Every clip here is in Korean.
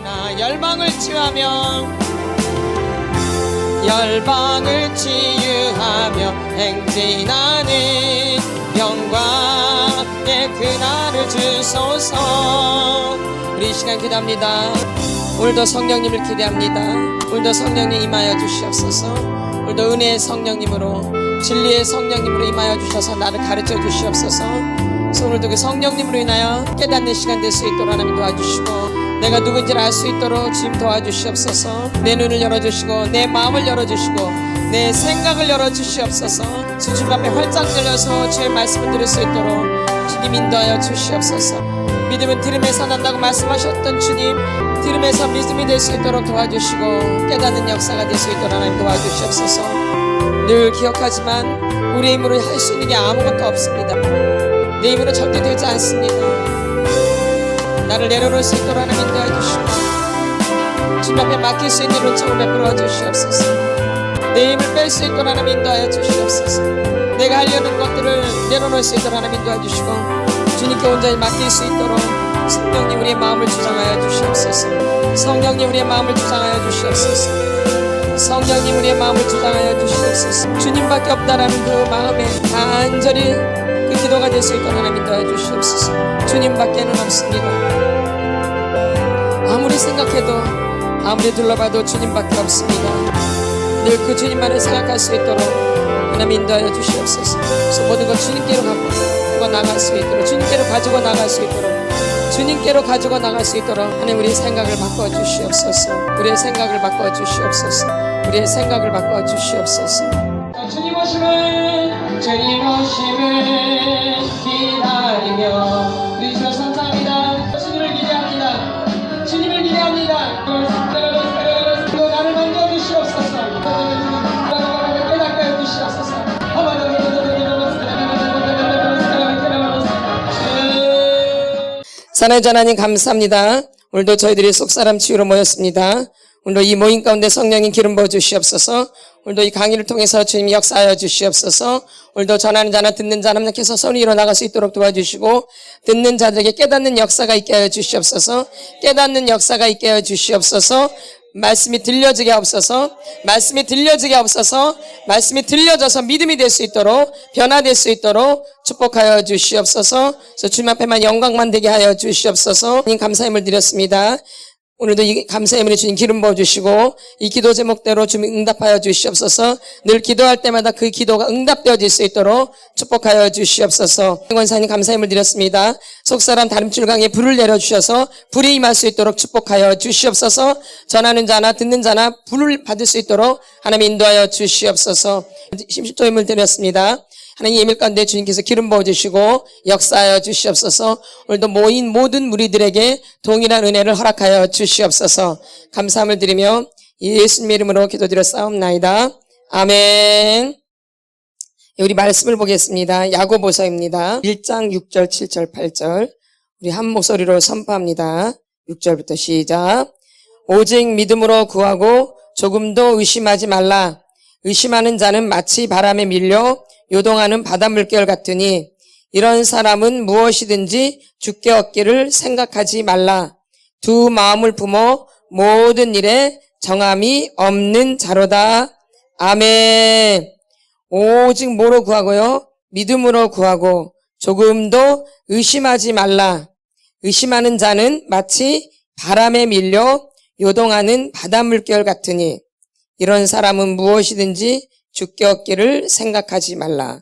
일어나 열방을 치유하며 행진하는 영광의 그날을 주소서. 우리 이 시간 기도합니다. 오늘도 성령님을 기대합니다. 오늘도 성령님 임하여 주시옵소서. 오늘도 은혜의 성령님으로, 진리의 성령님으로 임하여 주셔서 나를 가르쳐 주시옵소서. 그래서 오늘도 그 성령님으로 인하여 깨닫는 시간 될 수 있도록 하나님 도와주시고, 내가 누군지를 알 수 있도록 주님 도와주시옵소서. 내 눈을 열어주시고 내 마음을 열어주시고 내 생각을 열어주시옵소서. 주님 앞에 활짝 열려서 주의 말씀을 들을 수 있도록 주님 인도하여 주시옵소서. 믿음은 들음에서 난다고 말씀하셨던 주님, 들음에서 믿음이 될 수 있도록 도와주시고 깨닫는 역사가 될 수 있도록 하나님 도와주시옵소서. 늘 기억하지만 우리의 힘으로 할 수 있는 게 아무것도 없습니다. 내 힘으로 절대 되지 않습니다. 나를 내려놓을 수 있도록 하나님 인도해 주시고 주님 앞에 맡길 수 있는 은총을 베풀어 주시옵소서. 내 힘을 뺄 수 있도록 하나님 인도하여 주시옵소서. 내가 하려는 것들을 내려놓을 수 있도록 하나님 인도해 주시고 주님께 온전히 맡길 수 있도록 성령님 우리의 마음을 주장하여 주시옵소서. 성령님 우리의 마음을 주장하여 주시옵소서. 성령님 우리의 마음을 주장하여 주시옵소서. 주님밖에 없다라는 그 마음에 간절히 그 기도가 될 수 있도록 하나님 인도해 주시옵소서. 주님밖에는 없습니다. 아무리 생각해도 아무리 둘러봐도 주님밖에 없습니다. 늘 그 주님만을 생각할 수 있도록 하나님 인도하여 주시옵소서. 그래서 모든 것 주님께로 갖고 나갈 수 있도록, 주님께로 가지고 나갈 수 있도록, 주님께로 가지고 나갈 수 있도록 하나님 우리의 생각을 바꿔 주시옵소서. 우리의 생각을 바꿔 주시옵소서. 우리의 생각을 바꿔 주시옵소서. 주님 오심을 기다리며 우리 주여 감사합니다. 주님을 기대합니다. 주님을 기대합니다. 또 나를 만져주시옵소서. 깨닫게 해주시옵소서. 사랑의 하나님 감사합니다. 오늘도 저희들이 속사람 치유로 모였습니다. 오늘도 이 모임 가운데 성령님 기름 부어 주시옵소서. 오늘도 이 강의를 통해서 주님 역사하여 주시옵소서. 오늘도 전하는 자나 듣는 자나 함께서 손이 일어나갈 수 있도록 도와주시고 듣는 자들에게 깨닫는 역사가 있게 하여 주시옵소서. 깨닫는 역사가 있게 하여 주시옵소서. 말씀이 들려지게 하옵소서. 말씀이 들려지게 하옵소서. 말씀이 들려져서 믿음이 될 수 있도록, 변화될 수 있도록 축복하여 주시옵소서. 그래서 주님 앞에만 영광만 되게 하여 주시옵소서. 하나님 감사의 힘을 드렸습니다. 오늘도 이 감사의 힘을 주님 기름 부어주시고 이 기도 제목대로 주님 응답하여 주시옵소서. 늘 기도할 때마다 그 기도가 응답되어질 수 있도록 축복하여 주시옵소서. 권사님 감사의 힘을 드렸습니다. 속사람 다림줄강에 불을 내려주셔서 불이 임할 수 있도록 축복하여 주시옵소서. 전하는 자나 듣는 자나 불을 받을 수 있도록 하나님 인도하여 주시옵소서. 심심토 힘을 드렸습니다. 하나님 예밀 가운데 주님께서 기름 부어주시고 역사하여 주시옵소서. 오늘도 모인 모든 무리들에게 동일한 은혜를 허락하여 주시옵소서. 감사함을 드리며 예수님의 이름으로 기도드렸사옵나이다. 아멘. 우리 말씀을 보겠습니다. 야고보서입니다. 1장 6절 7절 8절 우리 한 목소리로 선포합니다. 6절부터 시작. 오직 믿음으로 구하고 조금도 의심하지 말라. 의심하는 자는 마치 바람에 밀려 요동하는 바다 물결 같으니 이런 사람은 무엇이든지 주께 얻기를 생각하지 말라. 두 마음을 품어 모든 일에 정함이 없는 자로다. 아멘. 오직 뭐로 구하고요? 믿음으로 구하고 조금도 의심하지 말라. 의심하는 자는 마치 바람에 밀려 요동하는 바다 물결 같으니 이런 사람은 무엇이든지 주께 얻기를 생각하지 말라.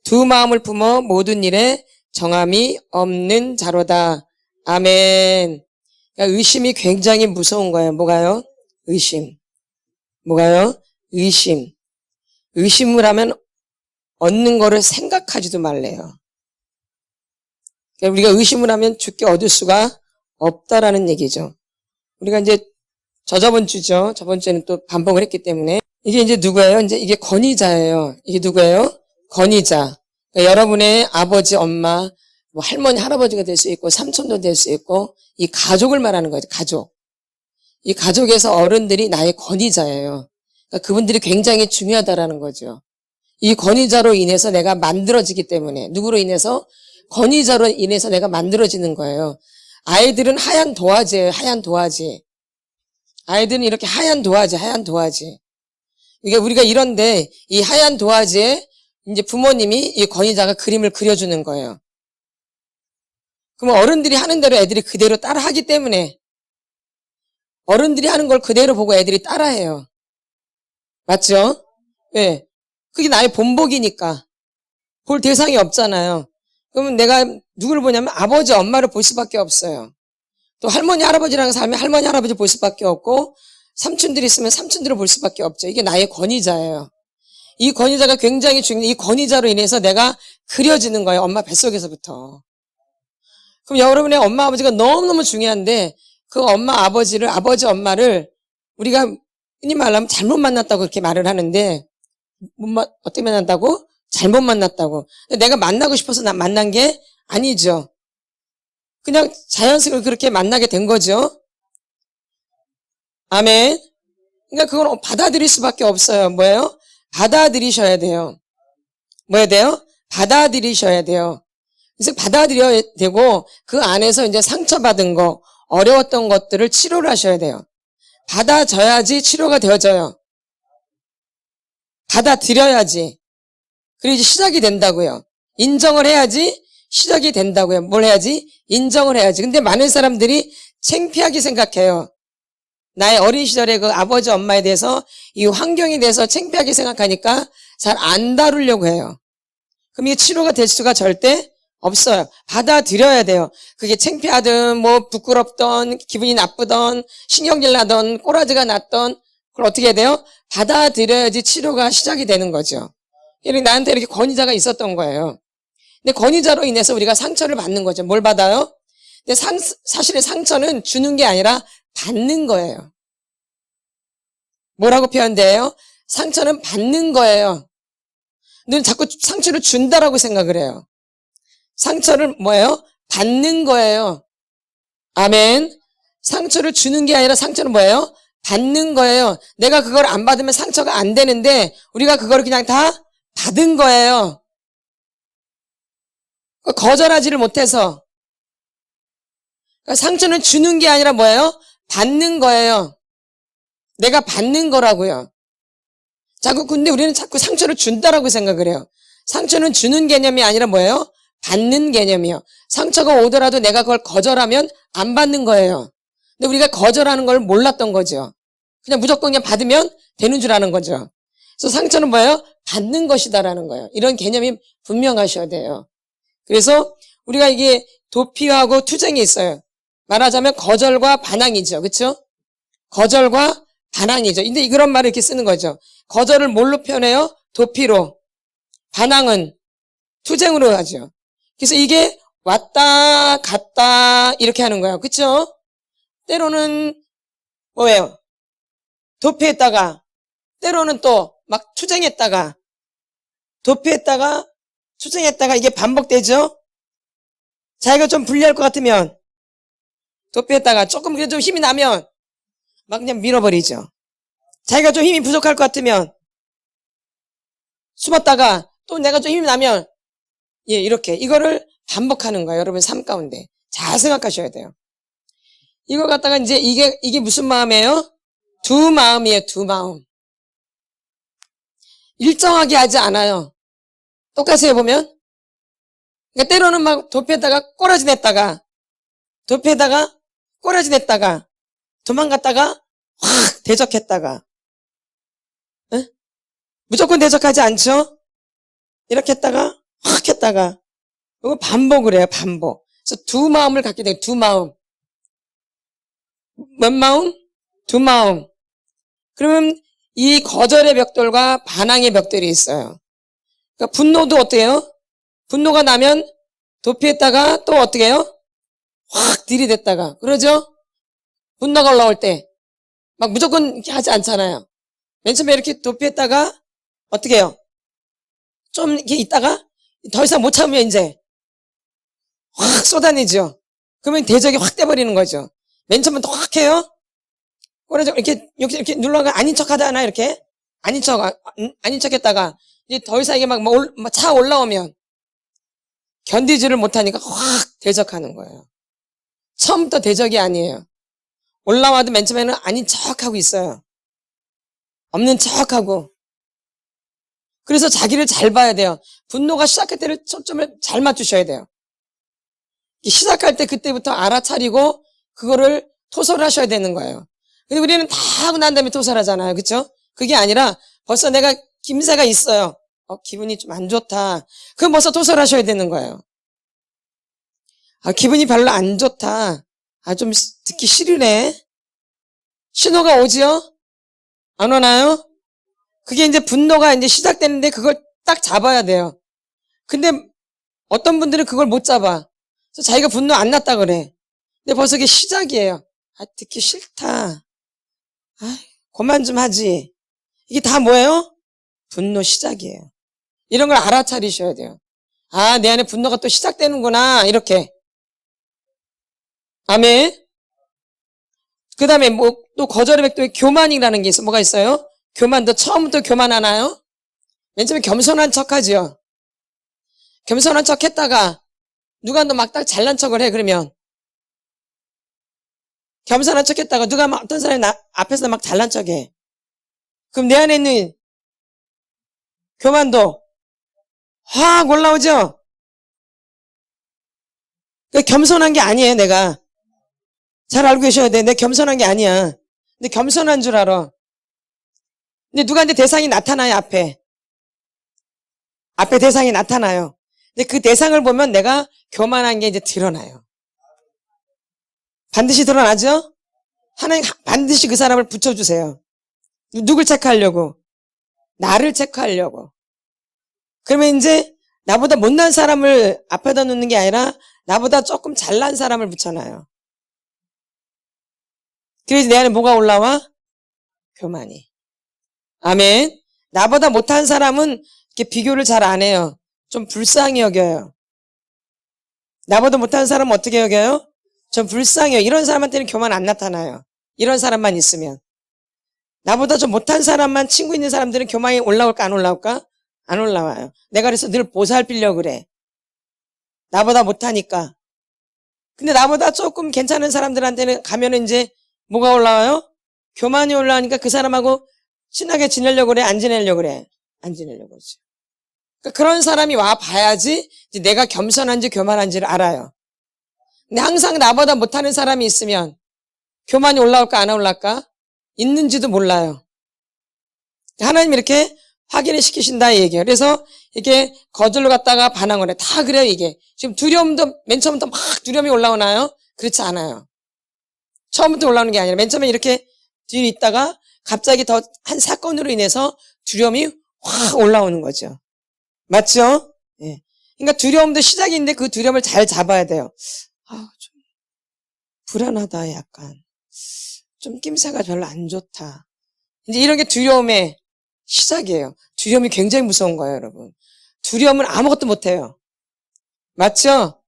두 마음을 품어 모든 일에 정함이 없는 자로다. 아멘. 그러니까 의심이 굉장히 무서운 거예요. 뭐가요? 의심. 뭐가요? 의심. 의심을 하면 얻는 거를 생각하지도 말래요. 그러니까 우리가 의심을 하면 주께 얻을 수가 없다라는 얘기죠. 우리가 이제 저번 주죠. 저번 주에는 또 반복을 했기 때문에 이게 이제 누구예요? 이제 이게 권위자예요. 이게 누구예요? 권위자. 그러니까 여러분의 아버지, 엄마, 뭐 할머니, 할아버지가 될 수 있고 삼촌도 될 수 있고 이 가족을 말하는 거죠. 가족. 이 가족에서 어른들이 나의 권위자예요. 그러니까 그분들이 굉장히 중요하다라는 거죠. 이 권위자로 인해서 내가 만들어지기 때문에 누구로 인해서? 권위자로 인해서 내가 만들어지는 거예요. 아이들은 하얀 도화지예요. 하얀 도화지. 아이들은 이렇게 하얀 도화지. 이게 우리가 이런데 이 하얀 도화지에 이제 부모님이 이 권위자가 그림을 그려주는 거예요. 그러면 어른들이 하는 대로 애들이 그대로 따라하기 때문에 어른들이 하는 걸 그대로 보고 애들이 따라해요. 맞죠? 네. 그게 나의 본보기니까. 볼 대상이 없잖아요. 그러면 내가 누구를 보냐면 아버지, 엄마를 볼 수밖에 없어요. 또 할머니, 할아버지랑 살면 할머니, 할아버지 볼 수밖에 없고 삼촌들이 있으면 삼촌들을 볼 수밖에 없죠. 이게 나의 권위자예요. 이 권위자가 굉장히 중요해. 이 권위자로 인해서 내가 그려지는 거예요. 엄마 뱃속에서부터. 그럼 여러분의 엄마, 아버지가 너무너무 중요한데 그 엄마, 아버지를, 아버지, 엄마를 우리가 흔히 말하면 잘못 만났다고 그렇게 말을 하는데 어떻게 만났다고? 잘못 만났다고. 내가 만나고 싶어서 나 만난 게 아니죠. 그냥 자연스럽게 그렇게 만나게 된 거죠. 아멘. 그러니까 그건 받아들일 수밖에 없어요. 뭐예요? 받아들이셔야 돼요. 뭐야 돼요? 받아들이셔야 돼요. 그래서 받아들여야 되고 그 안에서 이제 상처받은 거, 어려웠던 것들을 치료를 하셔야 돼요. 받아져야지 치료가 되어져요. 받아들여야지. 그리고 이제 시작이 된다고요. 인정을 해야지 시작이 된다고요. 뭘 해야지? 인정을 해야지. 근데 많은 사람들이 창피하게 생각해요. 나의 어린 시절에 그 아버지, 엄마에 대해서 이 환경에 대해서 창피하게 생각하니까 잘 안 다루려고 해요. 그럼 이게 치료가 될 수가 절대 없어요. 받아들여야 돼요. 그게 창피하든 뭐 부끄럽던 기분이 나쁘던 신경질 나던 꼬라지가 났던 그걸 어떻게 해야 돼요? 받아들여야지 치료가 시작이 되는 거죠. 나한테 이렇게 권위자가 있었던 거예요. 근데 권위자로 인해서 우리가 상처를 받는 거죠. 뭘 받아요? 근데 사실은 상처는 주는 게 아니라 받는 거예요. 뭐라고 표현돼요? 상처는 받는 거예요. 근데 자꾸 상처를 준다라고 생각을 해요. 상처를 뭐예요? 받는 거예요. 아멘. 상처를 주는 게 아니라 상처는 뭐예요? 받는 거예요. 내가 그걸 안 받으면 상처가 안 되는데 우리가 그걸 그냥 다 받은 거예요. 거절하지를 못해서. 그러니까 상처는 주는 게 아니라 뭐예요? 받는 거예요. 내가 받는 거라고요. 근데 우리는 자꾸 상처를 준다라고 생각을 해요. 상처는 주는 개념이 아니라 뭐예요? 받는 개념이요. 상처가 오더라도 내가 그걸 거절하면 안 받는 거예요. 근데 우리가 거절하는 걸 몰랐던 거죠. 그냥 무조건 그냥 받으면 되는 줄 아는 거죠. 그래서 상처는 뭐예요? 받는 것이다라는 거예요. 이런 개념이 분명하셔야 돼요. 그래서 우리가 이게 도피하고 투쟁이 있어요. 말하자면 거절과 반항이죠. 그렇죠? 거절과 반항이죠. 근데 그런 말을 이렇게 쓰는 거죠. 거절을 뭘로 표현해요? 도피로. 반항은 투쟁으로 하죠. 그래서 이게 왔다 갔다 이렇게 하는 거예요. 그렇죠? 때로는 뭐예요? 도피했다가 때로는 또 막 투쟁했다가 도피했다가 투쟁했다가 이게 반복되죠? 자기가 좀 불리할 것 같으면 도피했다가 조금 그래도 좀 힘이 나면 막 그냥 밀어버리죠. 자기가 좀 힘이 부족할 것 같으면 숨었다가 또 내가 좀 힘이 나면 이렇게 이거를 반복하는 거예요. 여러분 삶 가운데 잘 생각하셔야 돼요. 이거 갖다가 이제 이게 무슨 마음이에요? 두 마음이에요. 두 마음. 일정하게 하지 않아요. 똑같이 해보면 그러니까 때로는 막 도피했다가 꼬라지 냈다가 도피했다가 꼬라지 냈다가 도망갔다가 확 대적했다가 에? 무조건 대적하지 않죠? 이렇게 했다가 확 했다가 이거 반복을 해요. 반복. 그래서 두 마음을 갖게 돼요. 두 마음. 몇 마음? 두 마음. 그러면 이 거절의 벽돌과 반항의 벽돌이 있어요. 그러니까 분노도 어때요? 분노가 나면 도피했다가 또 어떻게 해요? 확 들이댔다가 그러죠? 분노가 올라올 때 막 무조건 이렇게 하지 않잖아요. 맨 처음에 이렇게 도피했다가 어떻게 해요? 좀 이렇게 있다가 더 이상 못 참으면 이제 확 쏟아내죠. 그러면 대적이 확 돼버리는 거죠. 맨 처음엔 또 확 해요. 그래서 이렇게 눌러가 아닌 척 하잖아, 이렇게. 아닌 척 했다가 이제 더 이상 이게 막 차 올라오면 견디지를 못하니까 확 대적하는 거예요. 처음부터 대적이 아니에요. 올라와도 맨 처음에는 아닌 척하고 있어요. 없는 척하고. 그래서 자기를 잘 봐야 돼요. 분노가 시작할 때를 초점을 잘 맞추셔야 돼요. 시작할 때 그때부터 알아차리고 그거를 토설을 하셔야 되는 거예요. 근데 우리는 다 하고 난 다음에 토설하잖아요. 그렇죠? 그게 아니라 벌써 내가 김새가 있어요. 기분이 좀 안 좋다. 그럼 벌써 토설하셔야 되는 거예요. 기분이 별로 안 좋다. 좀 듣기 싫으네. 신호가 오지요? 안 오나요? 그게 이제 분노가 이제 시작되는데 그걸 딱 잡아야 돼요. 근데 어떤 분들은 그걸 못 잡아. 그래서 자기가 분노 안 났다 그래. 근데 벌써 그게 시작이에요. 듣기 싫다. 그만 좀 하지. 이게 다 뭐예요? 분노 시작이에요. 이런 걸 알아차리셔야 돼요. 내 안에 분노가 또 시작되는구나. 이렇게. 아멘. 그 다음에 또 거절의 백도에 교만이라는 게 있어. 뭐가 있어요? 교만도 처음부터 교만하나요? 맨 처음에 겸손한 척 하죠. 겸손한 척 했다가 누가 너 막 딱 잘난 척을 해. 그러면 겸손한 척 했다가 누가 막 어떤 사람이 앞에서 막 잘난 척 해. 그럼 내 안에 있는 교만도 확 올라오죠? 겸손한 게 아니에요, 내가. 잘 알고 계셔야 돼. 내가 겸손한 게 아니야. 근데 겸손한 줄 알아. 근데 누구한테 대상이 나타나요, 앞에. 앞에 대상이 나타나요. 근데 그 대상을 보면 내가 교만한 게 이제 드러나요. 반드시 드러나죠? 하나님 반드시 그 사람을 붙여주세요. 누굴 체크하려고? 나를 체크하려고. 그러면 이제 나보다 못난 사람을 앞에다 놓는 게 아니라 나보다 조금 잘난 사람을 붙여놔요. 그래서 내 안에 뭐가 올라와? 교만이. 아멘. 나보다 못한 사람은 이렇게 비교를 잘 안 해요. 좀 불쌍히 여겨요. 나보다 못한 사람은 어떻게 여겨요? 좀 불쌍해요. 이런 사람한테는 교만 안 나타나요. 이런 사람만 있으면. 나보다 좀 못한 사람만 친구 있는 사람들은 교만이 올라올까 안 올라올까? 안 올라와요. 내가 그래서 늘 보살피려고 그래. 나보다 못하니까. 근데 나보다 조금 괜찮은 사람들한테는 가면은 이제 뭐가 올라와요? 교만이 올라오니까 그 사람하고 친하게 지내려고 그래? 안 지내려고 그래? 안 지내려고 그러지. 그러니까 그런 사람이 와 봐야지 이제 내가 겸손한지 교만한지를 알아요. 근데 항상 나보다 못하는 사람이 있으면 교만이 올라올까 안 올라올까? 있는지도 몰라요. 하나님 이렇게 확인을 시키신다 이 얘기예요. 그래서 이게 거절로 갔다가 반항을 해. 다 그래요 이게. 지금 두려움도 맨 처음부터 막 두려움이 올라오나요? 그렇지 않아요. 처음부터 올라오는 게 아니라 맨 처음에 이렇게 뒤에 있다가 갑자기 더 한 사건으로 인해서 두려움이 확 올라오는 거죠. 맞죠? 예. 그러니까 두려움도 시작인데 그 두려움을 잘 잡아야 돼요. 좀 불안하다 약간. 좀 낌새가 별로 안 좋다. 이제 이런 게 두려움의 시작이에요. 두려움이 굉장히 무서운 거예요, 여러분. 두려움은 아무것도 못해요. 맞죠?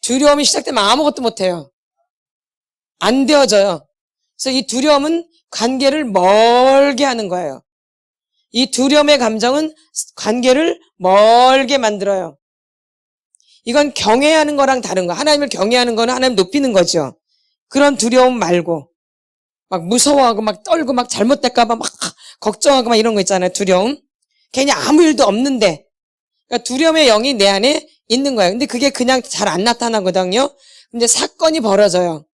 두려움이 시작되면 아무것도 못해요. 안 되어져요. 그래서 이 두려움은 관계를 멀게 하는 거예요. 이 두려움의 감정은 관계를 멀게 만들어요. 이건 경외하는 거랑 다른 거. 하나님을 경외하는 거는 하나님 높이는 거죠. 그런 두려움 말고 막 무서워하고 막 떨고 막 잘못될까 봐 막 걱정하고 막 이런 거 있잖아요. 두려움. 괜히 아무 일도 없는데. 그러니까 두려움의 영이 내 안에 있는 거예요. 근데 그게 그냥 잘 안 나타나거든요. 근데 사건이 벌어져요.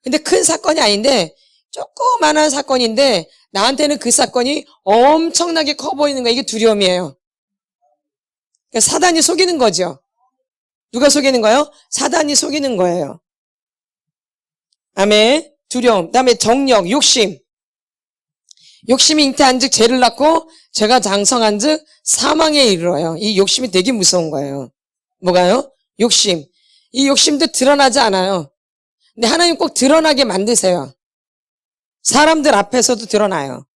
근데 큰 사건이 아닌데 조그만한 사건인데 나한테는 그 사건이 엄청나게 커 보이는 거예요. 이게 두려움이에요. 그러니까 사단이 속이는 거죠. 누가 속이는 거예요? 사단이 속이는 거예요. 아멘. 두려움. 그다음에 정력, 욕심. 욕심이 잉태한즉 죄를 낳고 죄가 장성한즉 사망에 이르러요. 이 욕심이 되게 무서운 거예요. 뭐가요? 욕심. 이 욕심도 드러나지 않아요. 근데 하나님 꼭 드러나게 만드세요. 사람들 앞에서도 드러나요.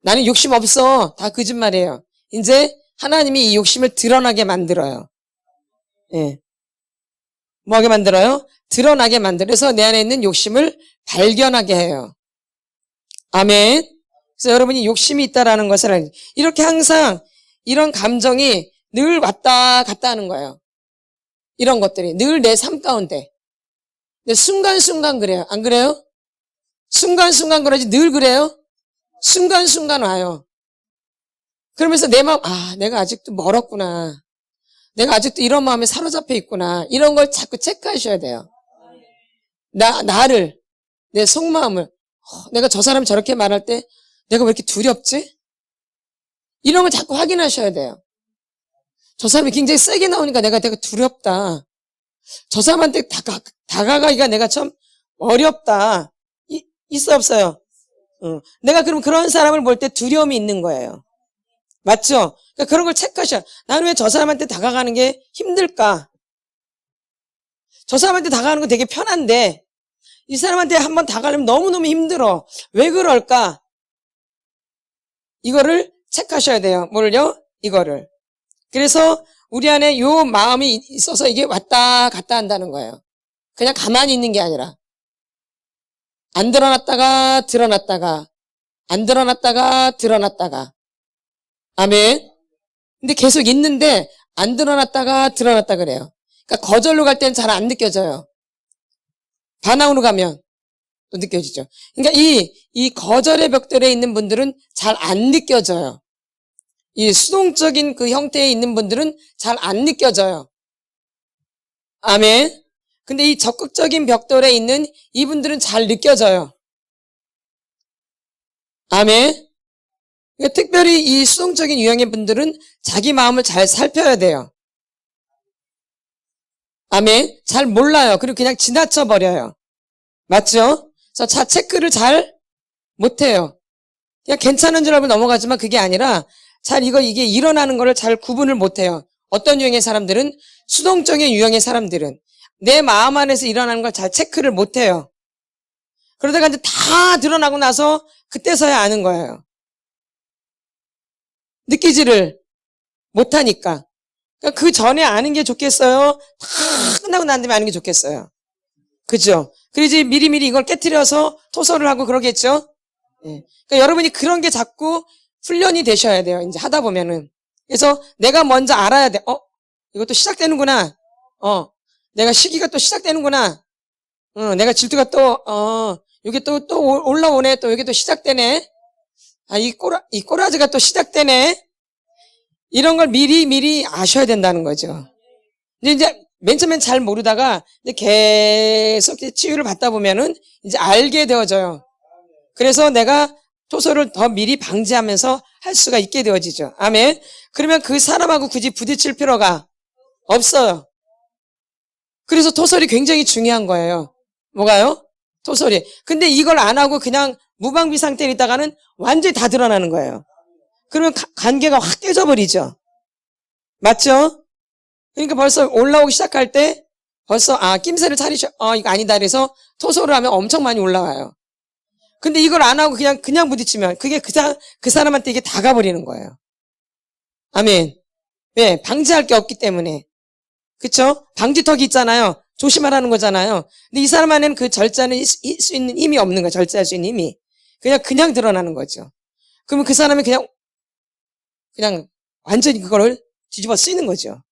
나는 욕심 없어. 다 거짓말이에요. 이제 하나님이 이 욕심을 드러나게 만들어요. 예. 뭐하게 만들어요? 드러나게 만들어서 내 안에 있는 욕심을 발견하게 해요. 아멘. 그래서 여러분이 욕심이 있다라는 것을 이렇게 항상 이런 감정이 늘 왔다 갔다 하는 거예요. 이런 것들이 늘 내 삶 가운데. 근데 순간순간 그래요. 안 그래요? 순간순간 그러지 늘 그래요? 순간순간 와요. 그러면서 내 마음, 내가 아직도 멀었구나. 내가 아직도 이런 마음에 사로잡혀 있구나. 이런 걸 자꾸 체크하셔야 돼요. 나를, 내 속마음을, 내가 저 사람이 저렇게 말할 때 내가 왜 이렇게 두렵지? 이런 걸 자꾸 확인하셔야 돼요. 저 사람이 굉장히 세게 나오니까 내가 두렵다. 저 사람한테 다가가기가 내가 참 어렵다. 있어, 없어요? 내가 그럼 그런 사람을 볼 때 두려움이 있는 거예요. 맞죠? 그러니까 그런 걸 체크하셔. 나는 왜 저 사람한테 다가가는 게 힘들까? 저 사람한테 다가가는 건 되게 편한데 이 사람한테 한번 다가가려면 너무너무 힘들어. 왜 그럴까? 이거를 체크하셔야 돼요. 뭘요? 이거를. 그래서 우리 안에 요 마음이 있어서 이게 왔다 갔다 한다는 거예요. 그냥 가만히 있는 게 아니라 안 드러났다가 드러났다가 안 드러났다가 드러났다가. 아멘. 근데 계속 있는데 안 드러났다가 드러났다 그래요. 그러니까 거절로 갈 때는 잘 안 느껴져요. 반항으로 가면 또 느껴지죠. 그러니까 이 거절의 벽돌에 있는 분들은 잘 안 느껴져요. 이 수동적인 그 형태에 있는 분들은 잘 안 느껴져요. 아멘. 근데 이 적극적인 벽돌에 있는 이분들은 잘 느껴져요. 아멘. 그러니까 특별히 이 수동적인 유형의 분들은 자기 마음을 잘 살펴야 돼요. 아멘. 잘 몰라요. 그리고 그냥 지나쳐 버려요. 맞죠? 그래서 자체크를 잘 못해요. 그냥 괜찮은 줄 알고 넘어가지만 그게 아니라 이게 일어나는 거를 잘 구분을 못해요. 어떤 유형의 사람들은, 수동적인 유형의 사람들은 내 마음 안에서 일어나는 걸 잘 체크를 못해요. 그러다가 이제 다 드러나고 나서 그때서야 아는 거예요. 느끼지를 못하니까. 그러니까 그 전에 아는 게 좋겠어요? 다 끝나고 난 다음에 아는 게 좋겠어요? 그죠? 그리고 이제 미리미리 이걸 깨트려서 토설을 하고 그러겠죠? 예. 그러니까 여러분이 그런 게 자꾸 훈련이 되셔야 돼요. 이제 하다 보면은. 그래서 내가 먼저 알아야 돼. 이것도 시작되는구나. 내가 시기가 또 시작되는구나. 내가 질투가 이게 또 올라오네. 또 이게 또 시작되네. 이 꼬라지가 또 시작되네. 이런 걸 미리 아셔야 된다는 거죠. 근데 이제 맨 처음엔 잘 모르다가 이제 계속 치유를 받다 보면은 이제 알게 되어져요. 그래서 내가 토설을 더 미리 방지하면서 할 수가 있게 되어지죠. 아멘. 그러면 그 사람하고 굳이 부딪힐 필요가 없어요. 그래서 토설이 굉장히 중요한 거예요. 뭐가요? 토설이. 근데 이걸 안 하고 그냥 무방비 상태에 있다가는 완전히 다 드러나는 거예요. 그러면 관계가 확 깨져버리죠. 맞죠? 그러니까 벌써 올라오기 시작할 때 벌써 낌새를 차리셔. 이거 아니다. 그래서 토설을 하면 엄청 많이 올라와요. 근데 이걸 안 하고 그냥 부딪히면 그게 그 사람한테 이게 다 가버리는 거예요. 아멘. 왜? 방지할 게 없기 때문에. 그쵸? 방지턱이 있잖아요. 조심하라는 거잖아요. 근데 이 사람 안에는 그 절제할 수 있는 힘이 없는 거예요. 절제할 수 있는 힘이. 그냥 드러나는 거죠. 그러면 그 사람이 그냥 완전히 그거를 뒤집어 쓰이는 거죠.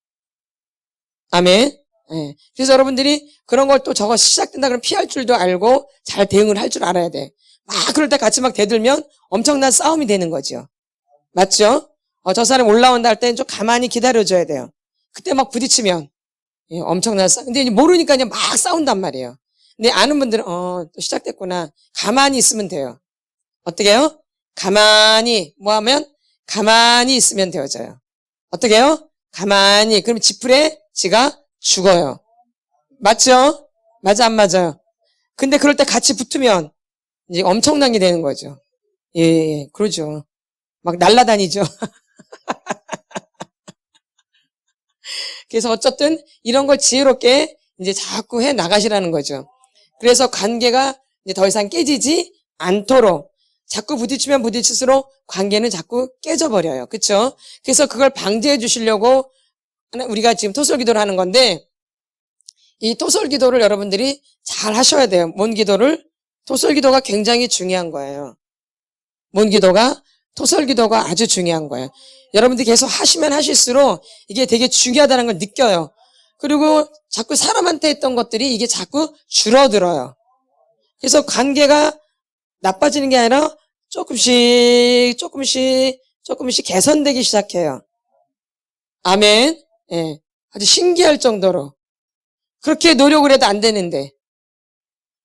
아멘. 네. 그래서 여러분들이 그런 걸 또 저거 시작된다 그러면 피할 줄도 알고 잘 대응을 할 줄 알아야 돼. 그럴 때 같이 대들면 엄청난 싸움이 되는 거죠. 맞죠? 저 사람 올라온다 할 때는 좀 가만히 기다려줘야 돼요. 그때 부딪히면 엄청난 싸움. 근데 모르니까 그냥 싸운단 말이에요. 근데 아는 분들은 또 시작됐구나. 가만히 있으면 돼요. 어떻게 해요? 가만히 하면 가만히 있으면 되어져요. 어떻게 해요? 가만히. 그럼 지풀에 지가 죽어요. 맞죠? 맞아 안 맞아요? 근데 그럴 때 같이 붙으면 이제 엄청난 게 되는 거죠. 예, 그러죠. 날아다니죠. 그래서 어쨌든 이런 걸 지혜롭게 이제 자꾸 해 나가시라는 거죠. 그래서 관계가 이제 더 이상 깨지지 않도록 자꾸 부딪히면 부딪힐수록 관계는 자꾸 깨져버려요. 그렇죠? 그래서 그걸 방지해 주시려고 우리가 지금 토설 기도를 하는 건데 이 토설 기도를 여러분들이 잘 하셔야 돼요. 뭔 기도를? 토설 기도가 굉장히 중요한 거예요. 뭔 기도가? 토설 기도가 아주 중요한 거예요. 여러분들이 계속 하시면 하실수록 이게 되게 중요하다는 걸 느껴요. 그리고 자꾸 사람한테 했던 것들이 이게 자꾸 줄어들어요. 그래서 관계가 나빠지는 게 아니라 조금씩 개선되기 시작해요. 아멘. 예. 아주 신기할 정도로. 그렇게 노력을 해도 안 되는데,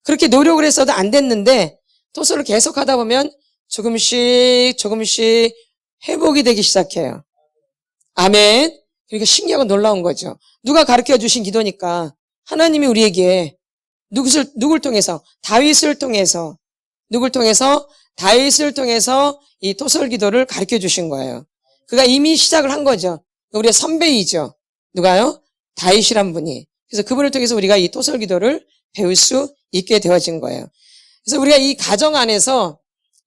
그렇게 노력을 했어도 안 됐는데, 토설을 계속 하다 보면 조금씩 회복이 되기 시작해요. 아멘. 그러니까 신기하고 놀라운 거죠. 누가 가르쳐 주신 기도니까 하나님이 우리에게 누굴 통해서? 다윗을 통해서. 누굴 통해서? 다윗을 통해서 이 토설 기도를 가르쳐 주신 거예요. 그가 이미 시작을 한 거죠. 우리의 선배이죠. 누가요? 다윗이란 분이. 그래서 그분을 통해서 우리가 이 토설 기도를 배울 수 있게 되어진 거예요. 그래서 우리가 이 가정 안에서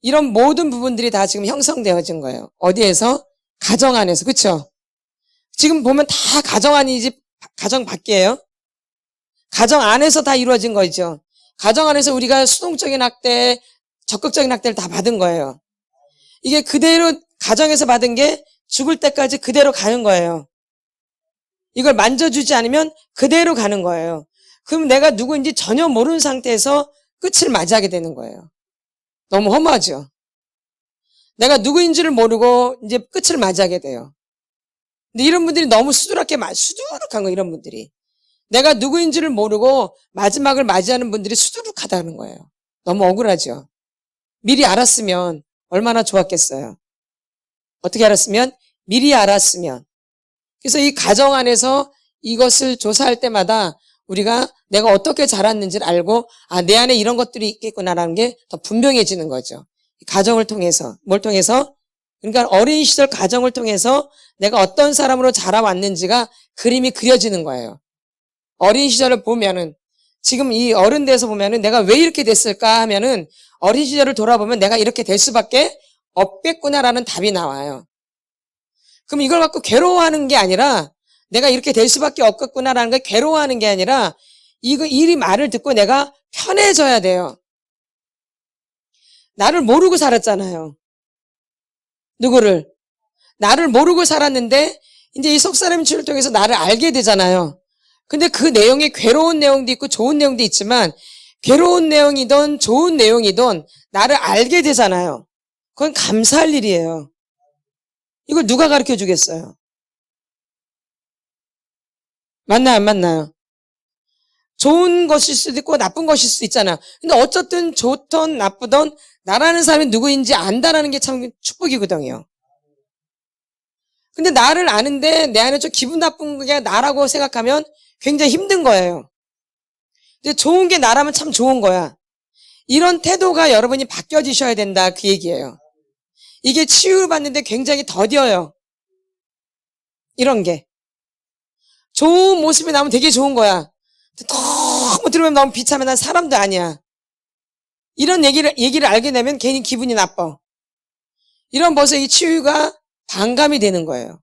이런 모든 부분들이 다 지금 형성되어진 거예요. 어디에서? 가정 안에서. 그렇죠? 지금 보면 다 가정 안이지 가정 밖이에요. 가정 안에서 다 이루어진 거죠. 가정 안에서 우리가 수동적인 학대, 적극적인 학대를 다 받은 거예요. 이게 그대로 가정에서 받은 게 죽을 때까지 그대로 가는 거예요. 이걸 만져주지 않으면 그대로 가는 거예요. 그럼 내가 누구인지 전혀 모르는 상태에서 끝을 맞이하게 되는 거예요. 너무 험하죠. 내가 누구인지를 모르고 이제 끝을 맞이하게 돼요. 근데 이런 분들이 너무 수두룩한 거예요. 이런 분들이. 내가 누구인지를 모르고 마지막을 맞이하는 분들이 수두룩하다는 거예요. 너무 억울하죠. 미리 알았으면 얼마나 좋았겠어요. 어떻게 알았으면? 미리 알았으면. 그래서 이 가정 안에서 이것을 조사할 때마다 우리가 내가 어떻게 자랐는지를 알고 내 안에 이런 것들이 있겠구나라는 게 더 분명해지는 거죠. 가정을 통해서. 뭘 통해서? 그러니까 어린 시절 가정을 통해서 내가 어떤 사람으로 자라왔는지가 그림이 그려지는 거예요. 어린 시절을 보면은 지금 이 어른 돼서 보면은 내가 왜 이렇게 됐을까 하면은 어린 시절을 돌아보면 내가 이렇게 될 수밖에 없겠구나라는 답이 나와요. 그럼 이걸 갖고 괴로워하는 게 아니라 내가 이렇게 될 수밖에 없겠구나라는 걸 괴로워하는 게 아니라 이 말을 듣고 내가 편해져야 돼요. 나를 모르고 살았잖아요. 누구를? 나를 모르고 살았는데 이제 이 속사람 치유를 통해서 나를 알게 되잖아요. 근데 그 내용에 괴로운 내용도 있고 좋은 내용도 있지만 괴로운 내용이든 좋은 내용이든 나를 알게 되잖아요. 그건 감사할 일이에요. 이걸 누가 가르쳐 주겠어요? 맞나요, 안 맞나요? 좋은 것일 수도 있고 나쁜 것일 수도 있잖아. 근데 어쨌든 좋든 나쁘든 나라는 사람이 누구인지 안다라는 게 참 축복이거든요. 근데 나를 아는데 내 안에 좀 기분 나쁜 게 나라고 생각하면 굉장히 힘든 거예요. 근데 좋은 게 나라면 참 좋은 거야. 이런 태도가 여러분이 바뀌어지셔야 된다 그 얘기예요. 이게 치유를 받는데 굉장히 더뎌요. 이런 게. 좋은 모습이 나오면 되게 좋은 거야. 너무 들으면 너무 비참해. 난 사람도 아니야. 이런 얘기를 알게 되면 괜히 기분이 나빠. 이런 벌써 이 치유가 반감이 되는 거예요.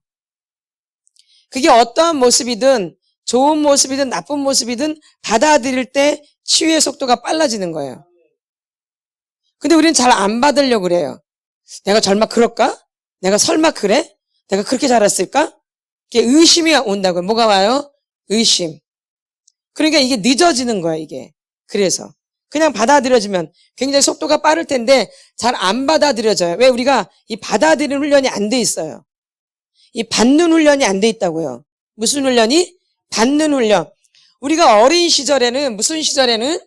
그게 어떠한 모습이든 좋은 모습이든 나쁜 모습이든 받아들일 때 치유의 속도가 빨라지는 거예요. 근데 우리는 잘 안 받으려고 그래요. 내가 설마 그럴까? 내가 설마 그래? 내가 그렇게 자랐을까? 이게 의심이 온다고요. 뭐가 와요? 의심. 그러니까 이게 늦어지는 거야, 이게. 그래서. 그냥 받아들여지면 굉장히 속도가 빠를 텐데 잘 안 받아들여져요. 왜? 우리가 이 받아들이는 훈련이 안 돼 있어요. 이 받는 훈련이 안 돼 있다고요. 무슨 훈련이? 받는 훈련. 우리가 어린 시절에는, 무슨 시절에는?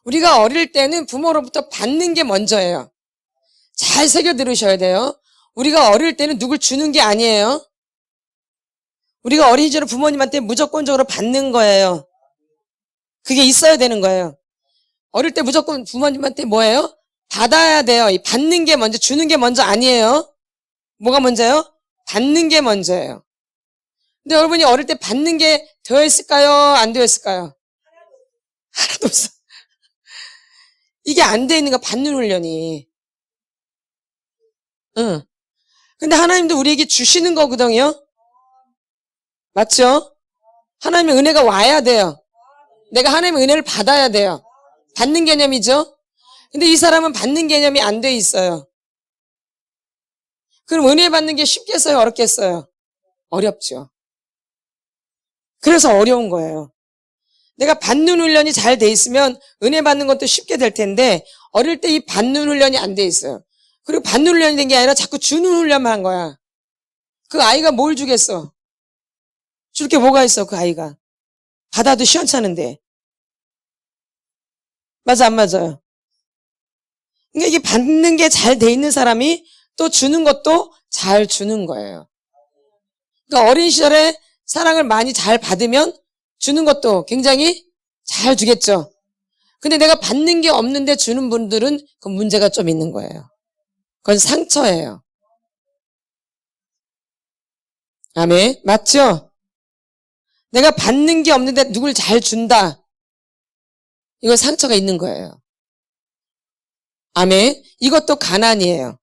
우리가 어릴 때는 부모로부터 받는 게 먼저예요. 잘 새겨 들으셔야 돼요. 우리가 어릴 때는 누굴 주는 게 아니에요. 우리가 어린 시절에 부모님한테 무조건적으로 받는 거예요. 그게 있어야 되는 거예요. 어릴 때 무조건 부모님한테 뭐예요? 받아야 돼요. 이 받는 게 먼저, 주는 게 먼저 아니에요. 뭐가 먼저예요? 받는 게 먼저예요. 근데 여러분이 어릴 때 받는 게 되어있을까요? 안 되어있을까요? 하나도 없어. 이게 안 돼 있는 거 받는 훈련이. 응. 근데 하나님도 우리에게 주시는 거거든요. 맞죠? 하나님의 은혜가 와야 돼요. 내가 하나님의 은혜를 받아야 돼요. 받는 개념이죠. 근데 이 사람은 받는 개념이 안 돼 있어요. 그럼 은혜 받는 게 쉽겠어요? 어렵겠어요? 어렵죠. 그래서 어려운 거예요. 내가 받는 훈련이 잘 돼 있으면 은혜 받는 것도 쉽게 될 텐데 어릴 때 이 받는 훈련이 안 돼 있어요. 그리고 받는 훈련이 된 게 아니라 자꾸 주는 훈련만 한 거야. 그 아이가 뭘 주겠어? 줄 게 뭐가 있어, 그 아이가. 받아도 시원찮은데. 맞아, 안 맞아요? 그러니까 이게 받는 게 잘 돼 있는 사람이 또 주는 것도 잘 주는 거예요. 그러니까 어린 시절에 사랑을 많이 잘 받으면 주는 것도 굉장히 잘 주겠죠. 근데 내가 받는 게 없는데 주는 분들은 그 문제가 좀 있는 거예요. 그건 상처예요. 아멘. 맞죠? 내가 받는 게 없는데 누굴 잘 준다. 이건 상처가 있는 거예요. 아멘. 이것도 가난이에요.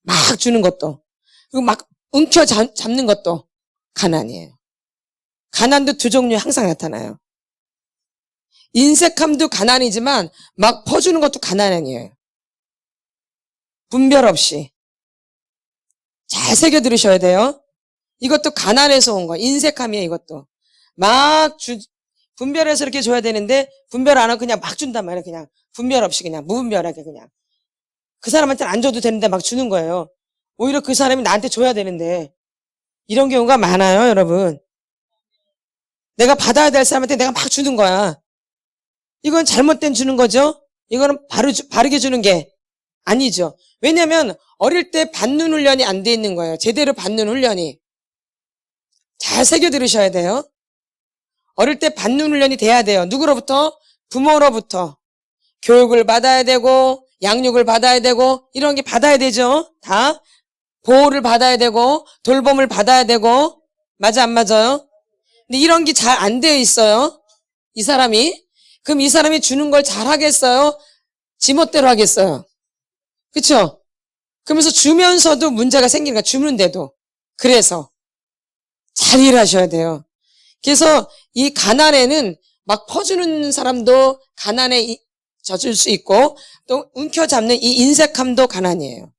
막 주는 것도. 그리고 막 움켜 잡는 것도 가난이에요. 가난도 두 종류 항상 나타나요. 인색함도 가난이지만 막 퍼주는 것도 가난 아니에요. 분별 없이. 잘 새겨 들으셔야 돼요. 이것도 가난에서 온 거예요. 인색함이에요, 이것도. 분별해서 이렇게 줘야 되는데, 분별 안 하고 그냥 막 준단 말이에요, 그냥. 분별 없이 그냥, 무분별하게 그냥. 그 사람한테는 안 줘도 되는데 막 주는 거예요. 오히려 그 사람이 나한테 줘야 되는데. 이런 경우가 많아요, 여러분. 내가 받아야 될 사람한테 내가 막 주는 거야. 이건 잘못된 주는 거죠? 이거는 바르게 주는 게 아니죠. 왜냐면 어릴 때 받는 훈련이 안 돼 있는 거예요. 제대로 받는 훈련이. 잘 새겨 들으셔야 돼요. 어릴 때 받는 훈련이 돼야 돼요. 누구로부터? 부모로부터. 교육을 받아야 되고 양육을 받아야 되고 이런 게 받아야 되죠. 다. 보호를 받아야 되고 돌봄을 받아야 되고. 맞아, 안 맞아요? 근데 이런 게 잘 안 되어 있어요. 이 사람이. 그럼 이 사람이 주는 걸 잘 하겠어요? 지멋대로 하겠어요? 그쵸? 그러면서 주면서도 문제가 생기는 거야. 주는데도. 그래서 잘 일하셔야 돼요. 그래서 이 가난에는 막 퍼주는 사람도 가난에 젖을 수 있고 또 움켜잡는 이 인색함도 가난이에요.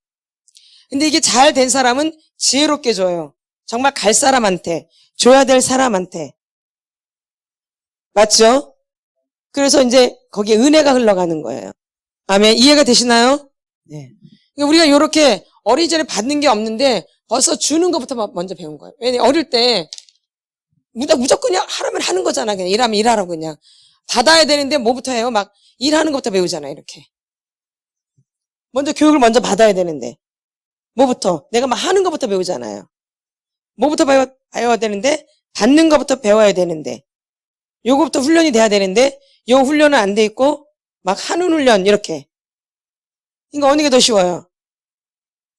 근데 이게 잘 된 사람은 지혜롭게 줘요. 정말 갈 사람한테, 줘야 될 사람한테. 맞죠? 그래서 이제 거기에 은혜가 흘러가는 거예요. 아멘. 이해가 되시나요? 네. 그러니까 우리가 이렇게 어린이집에 받는 게 없는데 벌써 주는 것부터 먼저 배운 거예요. 왜냐면 어릴 때 무조건 그냥 하라면 하는 거잖아. 그냥 일하면 일하라고 그냥. 받아야 되는데 뭐부터 해요? 막 일하는 것부터 배우잖아. 이렇게. 먼저 교육을 먼저 받아야 되는데. 뭐부터? 내가 막 하는 것부터 배우잖아요. 뭐부터 배워야 되는데? 받는 것부터 배워야 되는데. 요거부터 훈련이 돼야 되는데 요 훈련은 안 돼 있고 막 하는 훈련 이렇게. 그러니까 어느 게 더 쉬워요?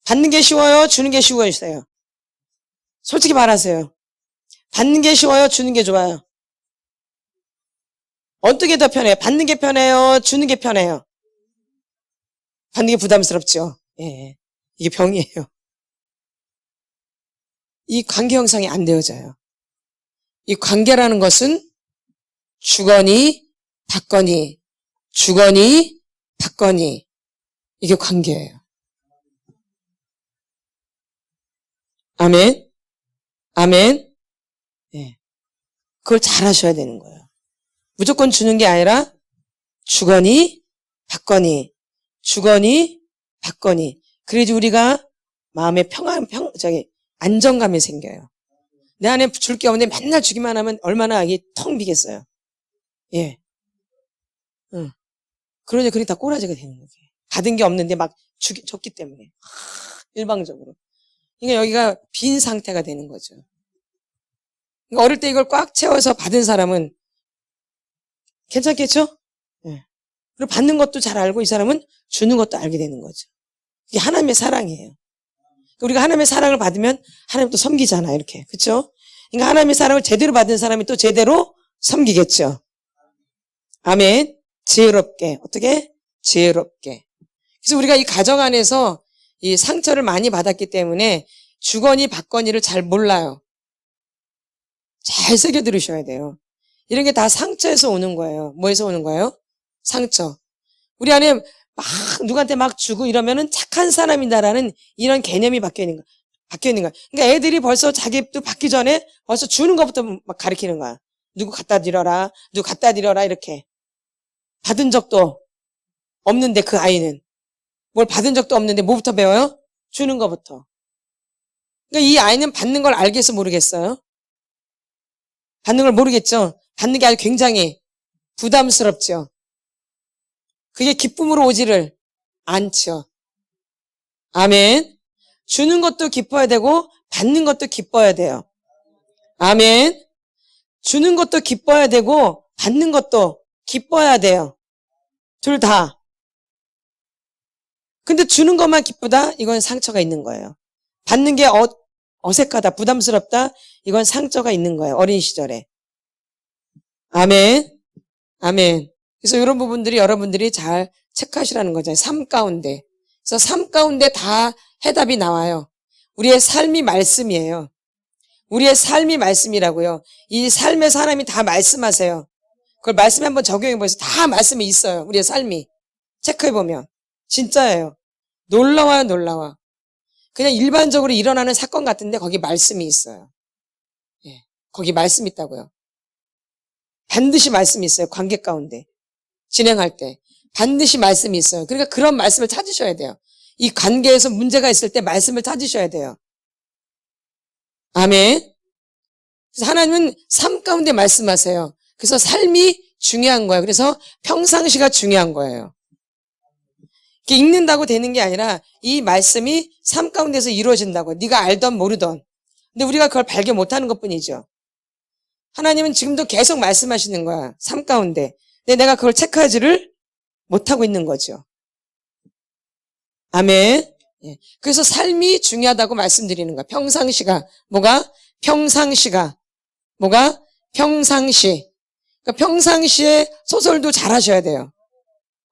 받는 게 쉬워요? 주는 게 쉬워요? 솔직히 말하세요. 받는 게 쉬워요? 주는 게 좋아요? 어떻게 더 편해요? 받는 게 편해요? 주는 게 편해요? 받는 게 부담스럽죠? 예. 이게 병이에요. 이 관계 형성이 안 되어져요. 이 관계라는 것은 주거니 받거니 주거니 받거니 이게 관계예요. 아멘. 아멘. 예. 그걸 잘 하셔야 되는 거예요. 무조건 주는 게 아니라 주거니 받거니 주거니 받거니 그래야지 우리가 마음에 안정감이 생겨요. 내 안에 줄 게 없는데 맨날 주기만 하면 얼마나 이게 텅 비겠어요. 예. 응. 그러니 다 꼬라지가 되는 거지. 받은 게 없는데 막 줬기 때문에. 일방적으로. 그러니까 여기가 빈 상태가 되는 거죠. 그러니까 어릴 때 이걸 꽉 채워서 받은 사람은 괜찮겠죠? 예. 그리고 받는 것도 잘 알고 이 사람은 주는 것도 알게 되는 거죠. 이게 하나님의 사랑이에요. 우리가 하나님의 사랑을 받으면 하나님 또 섬기잖아요. 이렇게. 그렇죠? 그러니까 하나님의 사랑을 제대로 받은 사람이 또 제대로 섬기겠죠. 아멘. 지혜롭게. 어떻게? 지혜롭게. 그래서 우리가 이 가정 안에서 이 상처를 많이 받았기 때문에 주거니 받거니를 잘 몰라요. 잘 새겨 들으셔야 돼요. 이런 게 다 상처에서 오는 거예요. 뭐에서 오는 거예요? 상처. 우리 안에 막 누구한테 막 주고 이러면은 착한 사람이다라는 이런 개념이 바뀌어 있는 거야. 그러니까 애들이 벌써 자기도 받기 전에 벌써 주는 것부터 막 가르치는 거야. 누구 갖다 드려라 이렇게. 받은 적도 없는데 그 아이는. 뭘 받은 적도 없는데 뭐부터 배워요? 주는 것부터. 그러니까 이 아이는 받는 걸 알겠어 모르겠어요? 받는 걸 모르겠죠? 받는 게 아주 굉장히 부담스럽죠? 그게 기쁨으로 오지를 않죠. 아멘. 주는 것도 기뻐야 되고 받는 것도 기뻐야 돼요. 아멘. 주는 것도 기뻐야 되고 받는 것도 기뻐야 돼요. 둘 다. 근데 주는 것만 기쁘다? 이건 상처가 있는 거예요. 받는 게 어색하다, 부담스럽다? 이건 상처가 있는 거예요. 어린 시절에. 아멘. 아멘. 그래서 이런 부분들이 여러분들이 잘 체크하시라는 거잖아요. 삶 가운데. 그래서 삶 가운데 다 해답이 나와요. 우리의 삶이 말씀이에요. 우리의 삶이 말씀이라고요. 이 삶의 사람이 다 말씀하세요. 그걸 말씀에 한번 적용해보세요. 다 말씀이 있어요. 우리의 삶이. 체크해보면. 진짜예요. 놀라워요, 놀라워. 그냥 일반적으로 일어나는 사건 같은데 거기 말씀이 있어요. 예, 거기 말씀 있다고요. 반드시 말씀이 있어요. 관계 가운데. 진행할 때. 반드시 말씀이 있어요. 그러니까 그런 말씀을 찾으셔야 돼요. 이 관계에서 문제가 있을 때 말씀을 찾으셔야 돼요. 아멘. 그래서 하나님은 삶 가운데 말씀하세요. 그래서 삶이 중요한 거예요. 그래서 평상시가 중요한 거예요. 읽는다고 되는 게 아니라 이 말씀이 삶 가운데서 이루어진다고. 네가 알던 모르던. 근데 우리가 그걸 발견 못하는 것뿐이죠. 하나님은 지금도 계속 말씀하시는 거야. 삶 가운데. 근데 내가 그걸 체크하지를 못하고 있는 거죠. 아멘. 그래서 삶이 중요하다고 말씀드리는 거야. 평상시가. 뭐가? 평상시가. 뭐가? 평상시. 그러니까 평상시에 소설도 잘 하셔야 돼요.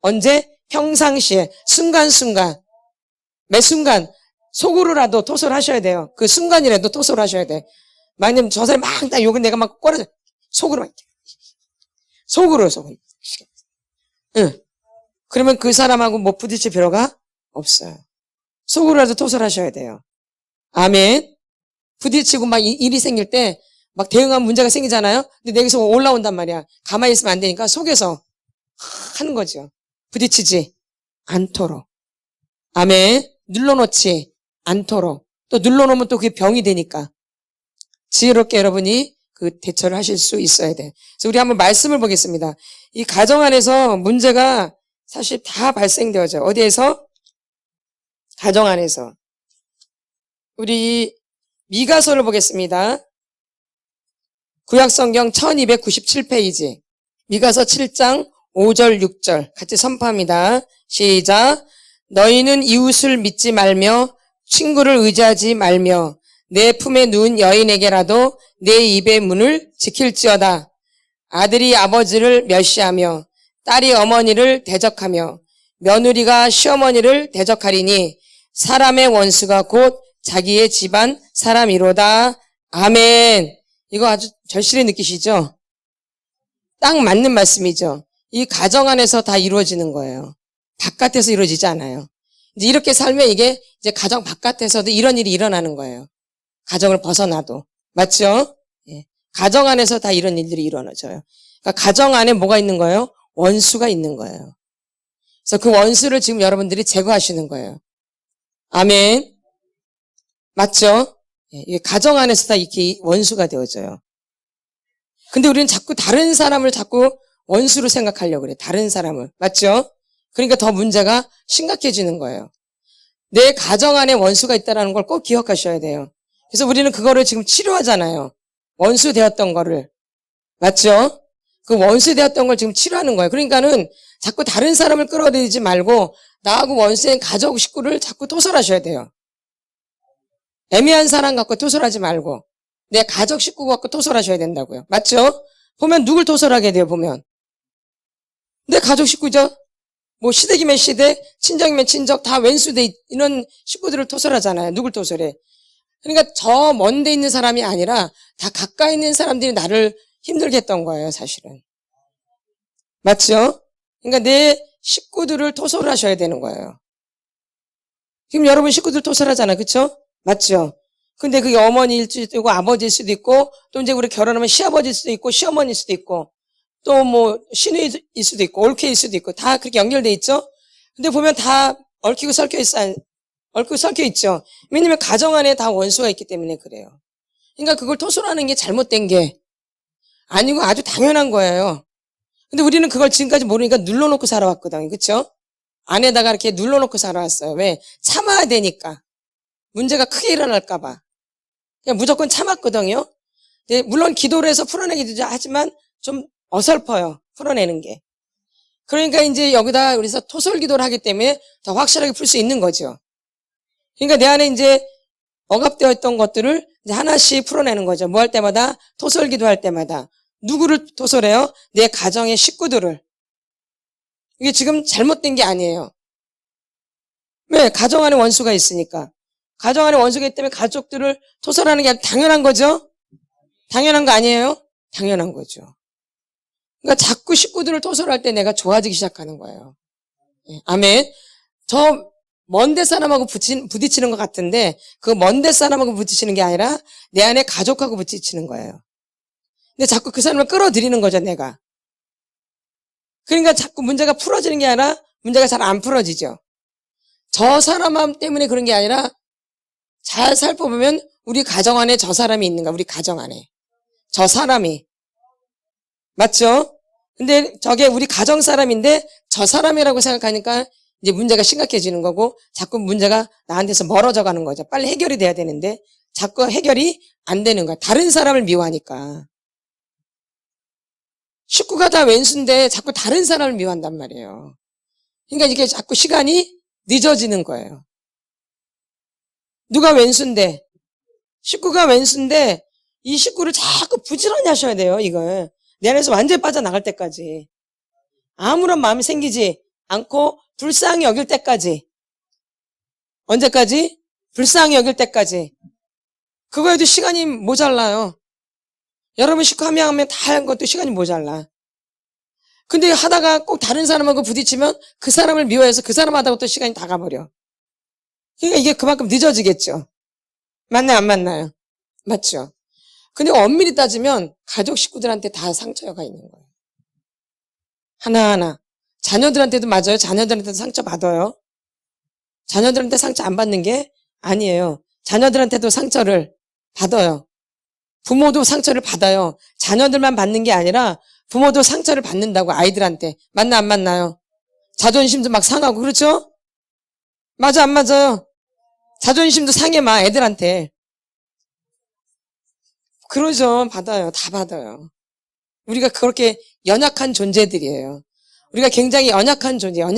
언제? 평상시에. 순간순간. 매 순간 속으로라도 토설을 하셔야 돼요. 그 순간이라도 토설을 하셔야 돼. 만약에 저 사람이 막 나 욕을 내가 막 꼬라져. 속으로 막. 속으로. 응. 그러면 그 사람하고 뭐 부딪힐 필요가 없어요. 속으로라도 토설하셔야 돼요. 아멘. 부딪히고 막 일이 생길 때 막 대응하면 문제가 생기잖아요. 근데 내게서 올라온단 말이야. 가만히 있으면 안 되니까 속에서 하는 거죠. 부딪히지 않도록. 아멘. 눌러놓지 않도록. 또 눌러놓으면 또 그게 병이 되니까. 지혜롭게 여러분이 그 대처를 하실 수 있어야 돼. 그래서 우리 한번 말씀을 보겠습니다. 이 가정 안에서 문제가 사실 다 발생되어져요. 어디에서? 가정 안에서. 우리 미가서를 보겠습니다. 구약성경 1297페이지. 미가서 7장 5절 6절 같이 선포합니다. 시작. 너희는 이웃을 믿지 말며 친구를 의지하지 말며 내 품에 누운 여인에게라도 내 입의 문을 지킬지어다. 아들이 아버지를 멸시하며 딸이 어머니를 대적하며 며느리가 시어머니를 대적하리니 사람의 원수가 곧 자기의 집안 사람이로다. 아멘. 이거 아주 절실히 느끼시죠? 딱 맞는 말씀이죠. 이 가정 안에서 다 이루어지는 거예요. 바깥에서 이루어지지 않아요. 이제 이렇게 살면 이게 이제 가정 바깥에서도 이런 일이 일어나는 거예요. 가정을 벗어나도. 맞죠? 예. 가정 안에서 다 이런 일들이 일어나져요. 그러니까 가정 안에 뭐가 있는 거예요? 원수가 있는 거예요. 그래서 그 원수를 지금 여러분들이 제거하시는 거예요. 아멘. 맞죠? 예. 이게 가정 안에서 다 이렇게 원수가 되어져요. 근데 우리는 자꾸 다른 사람을 자꾸 원수로 생각하려고 그래. 다른 사람을. 맞죠? 그러니까 더 문제가 심각해지는 거예요. 내 가정 안에 원수가 있다는 걸 꼭 기억하셔야 돼요. 그래서 우리는 그거를 지금 치료하잖아요. 원수 되었던 거를. 맞죠? 그 원수 되었던 걸 지금 치료하는 거예요. 그러니까는 자꾸 다른 사람을 끌어들이지 말고 나하고 원수인 가족 식구를 자꾸 토설하셔야 돼요. 애매한 사람 갖고 토설하지 말고 내 가족 식구 갖고 토설하셔야 된다고요. 맞죠? 보면 누굴 토설하게 돼요, 보면. 내 가족 식구죠? 뭐 시댁이면 시댁, 친정이면 친정, 다 왼수돼 이런 식구들을 토설하잖아요. 누굴 토설해? 그러니까 저 먼 데 있는 사람이 아니라 다 가까이 있는 사람들이 나를 힘들게 했던 거예요, 사실은. 맞죠? 그러니까 내 식구들을 토설을 하셔야 되는 거예요. 지금 여러분 식구들 토설하잖아요. 그쵸? 맞죠? 근데 그게 어머니일 수도 있고 아버지일 수도 있고 또 이제 우리 결혼하면 시아버지일 수도 있고 시어머니일 수도 있고 또 뭐 시누이일 수도 있고 올케일 수도 있고 다 그렇게 연결돼 있죠? 근데 보면 다 얽히고 설켜 있죠. 왜냐면 가정 안에 다 원수가 있기 때문에 그래요. 그러니까 그걸 토설하는 게 잘못된 게 아니고 아주 당연한 거예요. 근데 우리는 그걸 지금까지 모르니까 눌러놓고 살아왔거든요. 그렇죠? 안에다가 이렇게 눌러놓고 살아왔어요. 왜? 참아야 되니까. 문제가 크게 일어날까 봐. 그냥 무조건 참았거든요. 근데 물론 기도를 해서 풀어내기도 하지만 좀 어설퍼요. 풀어내는 게. 그러니까 이제 여기다 우리서 토설 기도를 하기 때문에 더 확실하게 풀 수 있는 거죠. 그러니까 내 안에 이제 억압되어 있던 것들을 이제 하나씩 풀어내는 거죠. 뭐 할 때마다? 토설 기도할 때마다. 누구를 토설해요? 내 가정의 식구들을. 이게 지금 잘못된 게 아니에요. 왜? 가정 안에 원수가 있으니까. 가정 안에 원수가 있기 때문에 가족들을 토설하는 게 당연한 거죠? 당연한 거 아니에요? 당연한 거죠. 그러니까 자꾸 식구들을 토설할 때 내가 좋아지기 시작하는 거예요. 아멘. 저 먼데 사람하고 부딪히는 것 같은데 그 먼데 사람하고 부딪히는 게 아니라 내 안에 가족하고 부딪히는 거예요. 근데 자꾸 그 사람을 끌어들이는 거죠, 내가. 그러니까 자꾸 문제가 풀어지는 게 아니라 문제가 잘 안 풀어지죠. 저 사람 때문에 그런 게 아니라 잘 살펴보면 우리 가정 안에 저 사람이 있는가, 우리 가정 안에. 저 사람이. 맞죠? 근데 저게 우리 가정 사람인데 저 사람이라고 생각하니까 이제 문제가 심각해지는 거고 자꾸 문제가 나한테서 멀어져 가는 거죠. 빨리 해결이 돼야 되는데 자꾸 해결이 안 되는 거야. 다른 사람을 미워하니까. 식구가 다 왼수인데 자꾸 다른 사람을 미워한단 말이에요. 그러니까 이게 자꾸 시간이 늦어지는 거예요. 누가 왼수인데? 식구가 왼수인데 이 식구를 자꾸 부지런히 하셔야 돼요, 이걸. 내 안에서 완전히 빠져나갈 때까지. 아무런 마음이 생기지 않고 불쌍히 여길 때까지. 언제까지? 불쌍히 여길 때까지. 그거에도 시간이 모자라요. 여러분 식구 한 명 하면 다 한 것도 시간이 모자라. 근데 하다가 꼭 다른 사람하고 부딪히면 그 사람을 미워해서 그 사람 하다가 또 시간이 다 가버려. 그러니까 이게 그만큼 늦어지겠죠. 맞나요? 안 맞나요? 맞죠? 근데 엄밀히 따지면 가족 식구들한테 다 상처가 있는 거예요. 하나하나. 자녀들한테도 맞아요. 자녀들한테도 상처 받아요. 자녀들한테 상처 안 받는 게 아니에요. 자녀들한테도 상처를 받아요. 부모도 상처를 받아요. 자녀들만 받는 게 아니라 부모도 상처를 받는다고 아이들한테. 맞나 안 맞나요? 자존심도 막 상하고 그렇죠? 맞아 안 맞아요? 자존심도 상해 막 애들한테. 그러죠. 받아요. 다 받아요. 우리가 그렇게 연약한 존재들이에요. 우리가 굉장히 연약한 존재.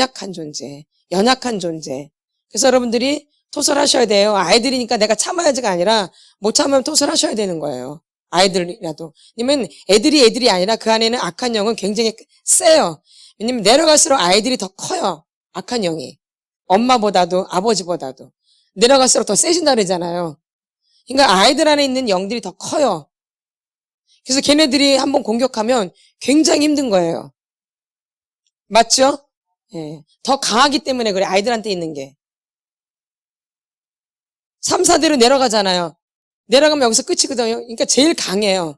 그래서 여러분들이 토설하셔야 돼요. 아이들이니까 내가 참아야지가 아니라 못 참으면 토설하셔야 되는 거예요. 아이들이라도. 왜냐면 애들이 아니라 그 안에는 악한 영은 굉장히 세요. 왜냐면 내려갈수록 아이들이 더 커요. 악한 영이. 엄마보다도 아버지보다도. 내려갈수록 더 세진다 그러잖아요. 그러니까 아이들 안에 있는 영들이 더 커요. 그래서 걔네들이 한번 공격하면 굉장히 힘든 거예요. 맞죠? 예. 더 강하기 때문에 그래, 아이들한테 있는 게. 3, 4대로 내려가잖아요. 내려가면 여기서 끝이거든요. 그러니까 제일 강해요.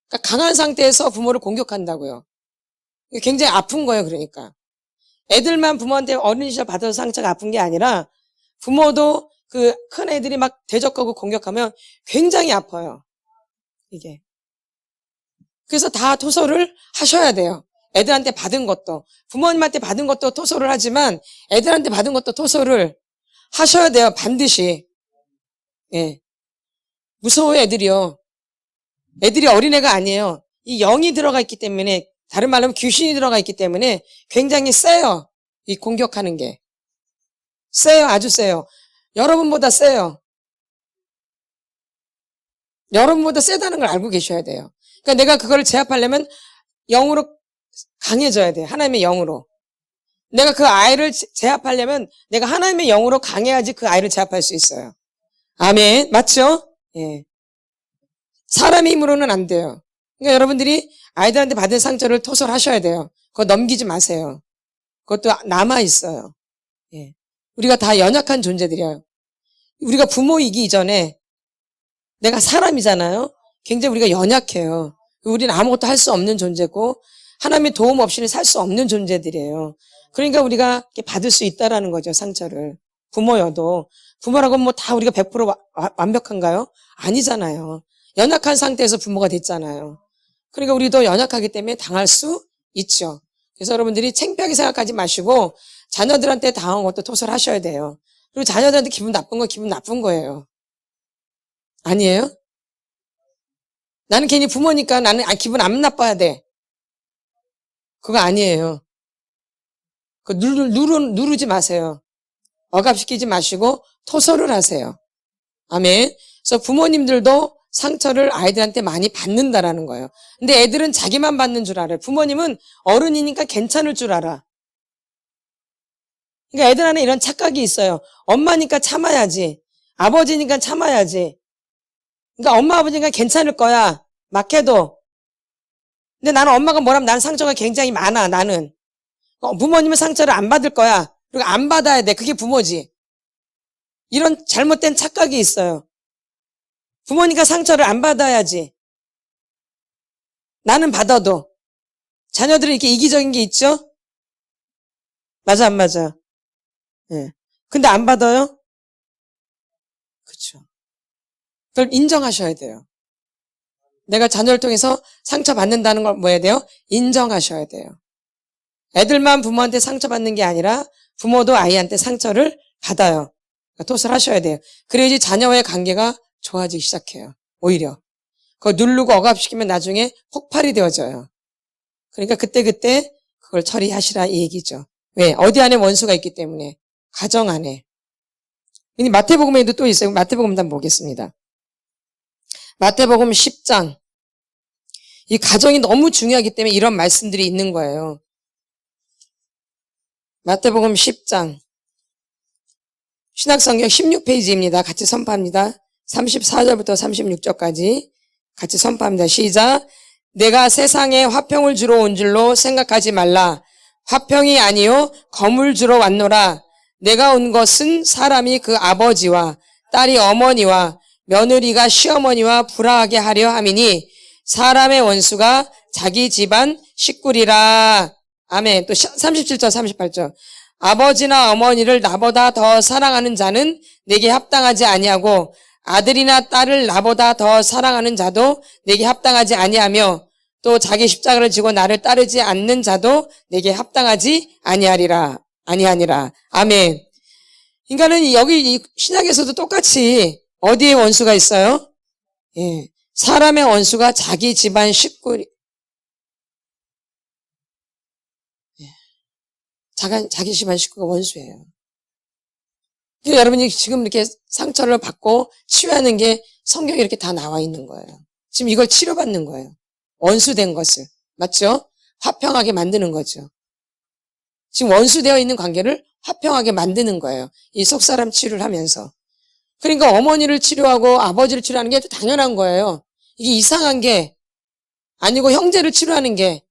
그러니까 강한 상태에서 부모를 공격한다고요. 굉장히 아픈 거예요, 그러니까. 애들만 부모한테 어린 시절 받아서 상처가 아픈 게 아니라 부모도 그 큰 애들이 막 대적하고 공격하면 굉장히 아파요. 이게. 그래서 다 토설을 하셔야 돼요. 애들한테 받은 것도. 부모님한테 받은 것도 토설을 하지만 애들한테 받은 것도 토설을 하셔야 돼요. 반드시. 예. 무서워요, 애들이요. 애들이 어린애가 아니에요. 이 영이 들어가 있기 때문에, 다른 말로 하면 귀신이 들어가 있기 때문에 굉장히 세요. 이 공격하는 게. 세요, 아주 세요. 여러분보다 세요. 여러분보다 세다는 걸 알고 계셔야 돼요. 그러니까 내가 그거를 제압하려면 영으로 강해져야 돼요. 하나님의 영으로. 내가 그 아이를 제압하려면 내가 하나님의 영으로 강해야지 그 아이를 제압할 수 있어요. 아멘. 맞죠? 예. 사람의 힘으로는 안 돼요. 그러니까 여러분들이 아이들한테 받은 상처를 토설하셔야 돼요. 그거 넘기지 마세요. 그것도 남아있어요. 예. 우리가 다 연약한 존재들이에요. 우리가 부모이기 이전에 내가 사람이잖아요. 굉장히 우리가 연약해요. 우리는 아무것도 할 수 없는 존재고 하나님의 도움 없이는 살 수 없는 존재들이에요. 그러니까 우리가 이렇게 받을 수 있다라는 거죠, 상처를. 부모여도. 부모라고 뭐 다 우리가 100% 완벽한가요? 아니잖아요. 연약한 상태에서 부모가 됐잖아요. 그러니까 우리도 연약하기 때문에 당할 수 있죠. 그래서 여러분들이 창피하게 생각하지 마시고 자녀들한테 당한 것도 토설을 하셔야 돼요. 그리고 자녀들한테 기분 나쁜 건 기분 나쁜 거예요. 아니에요? 나는 괜히 부모니까 나는 기분 안 나빠야 돼. 그거 아니에요. 누르지 마세요. 억압시키지 마시고 토설을 하세요. 아멘. 그래서 부모님들도 상처를 아이들한테 많이 받는다라는 거예요. 근데 애들은 자기만 받는 줄 알아요. 부모님은 어른이니까 괜찮을 줄 알아. 그러니까 애들 안에 이런 착각이 있어요. 엄마니까 참아야지. 아버지니까 참아야지. 그러니까 엄마 아버지니까 괜찮을 거야. 막 해도. 근데 나는 엄마가 뭐라면 나는 상처가 굉장히 많아. 나는. 부모님은 상처를 안 받을 거야. 그리고 안 받아야 돼. 그게 부모지. 이런 잘못된 착각이 있어요. 부모니까 상처를 안 받아야지. 나는 받아도. 자녀들은 이렇게 이기적인 게 있죠? 맞아, 안 맞아? 예. 근데 안 받아요? 그렇죠. 그걸 인정하셔야 돼요. 내가 자녀를 통해서 상처받는다는 걸 뭐 해야 돼요? 인정하셔야 돼요. 애들만 부모한테 상처받는 게 아니라 부모도 아이한테 상처를 받아요. 토설하셔야 돼요. 그래야지 자녀와의 관계가 좋아지기 시작해요. 오히려. 그거 누르고 억압시키면 나중에 폭발이 되어져요. 그러니까 그때그때 그걸 처리하시라 이 얘기죠. 왜? 어디 안에 원수가 있기 때문에. 가정 안에. 마태복음에도 또 있어요. 마태복음 한번 보겠습니다. 마태복음 10장. 이 가정이 너무 중요하기 때문에 이런 말씀들이 있는 거예요. 마태복음 10장. 신약성경 16페이지입니다. 같이 선포합니다. 34절부터 36절까지 같이 선포합니다. 시작. 내가 세상에 화평을 주러 온 줄로 생각하지 말라. 화평이 아니요 검을 주러 왔노라. 내가 온 것은 사람이 그 아버지와 딸이 어머니와 며느리가 시어머니와 불화하게 하려 함이니 사람의 원수가 자기 집안 식구리라. 아멘. 또 37절 38절. 아버지나 어머니를 나보다 더 사랑하는 자는 내게 합당하지 아니하고 아들이나 딸을 나보다 더 사랑하는 자도 내게 합당하지 아니하며 또 자기 십자가를 지고 나를 따르지 않는 자도 내게 합당하지 아니하니라. 아멘. 그러니까는 여기 이 신약에서도 똑같이 어디에 원수가 있어요? 예. 사람의 원수가 자기 집안 식구. 예. 자기 집안 식구가 원수예요. 그러니까 여러분이 지금 이렇게 상처를 받고 치유하는 게 성경에 이렇게 다 나와 있는 거예요. 지금 이걸 치료받는 거예요. 원수된 것을. 맞죠? 화평하게 만드는 거죠. 지금 원수되어 있는 관계를 화평하게 만드는 거예요. 이 속사람 치료를 하면서. 그러니까 어머니를 치료하고 아버지를 치료하는 게 당연한 거예요. 이게 이상한 게 아니고 형제를 치료하는 게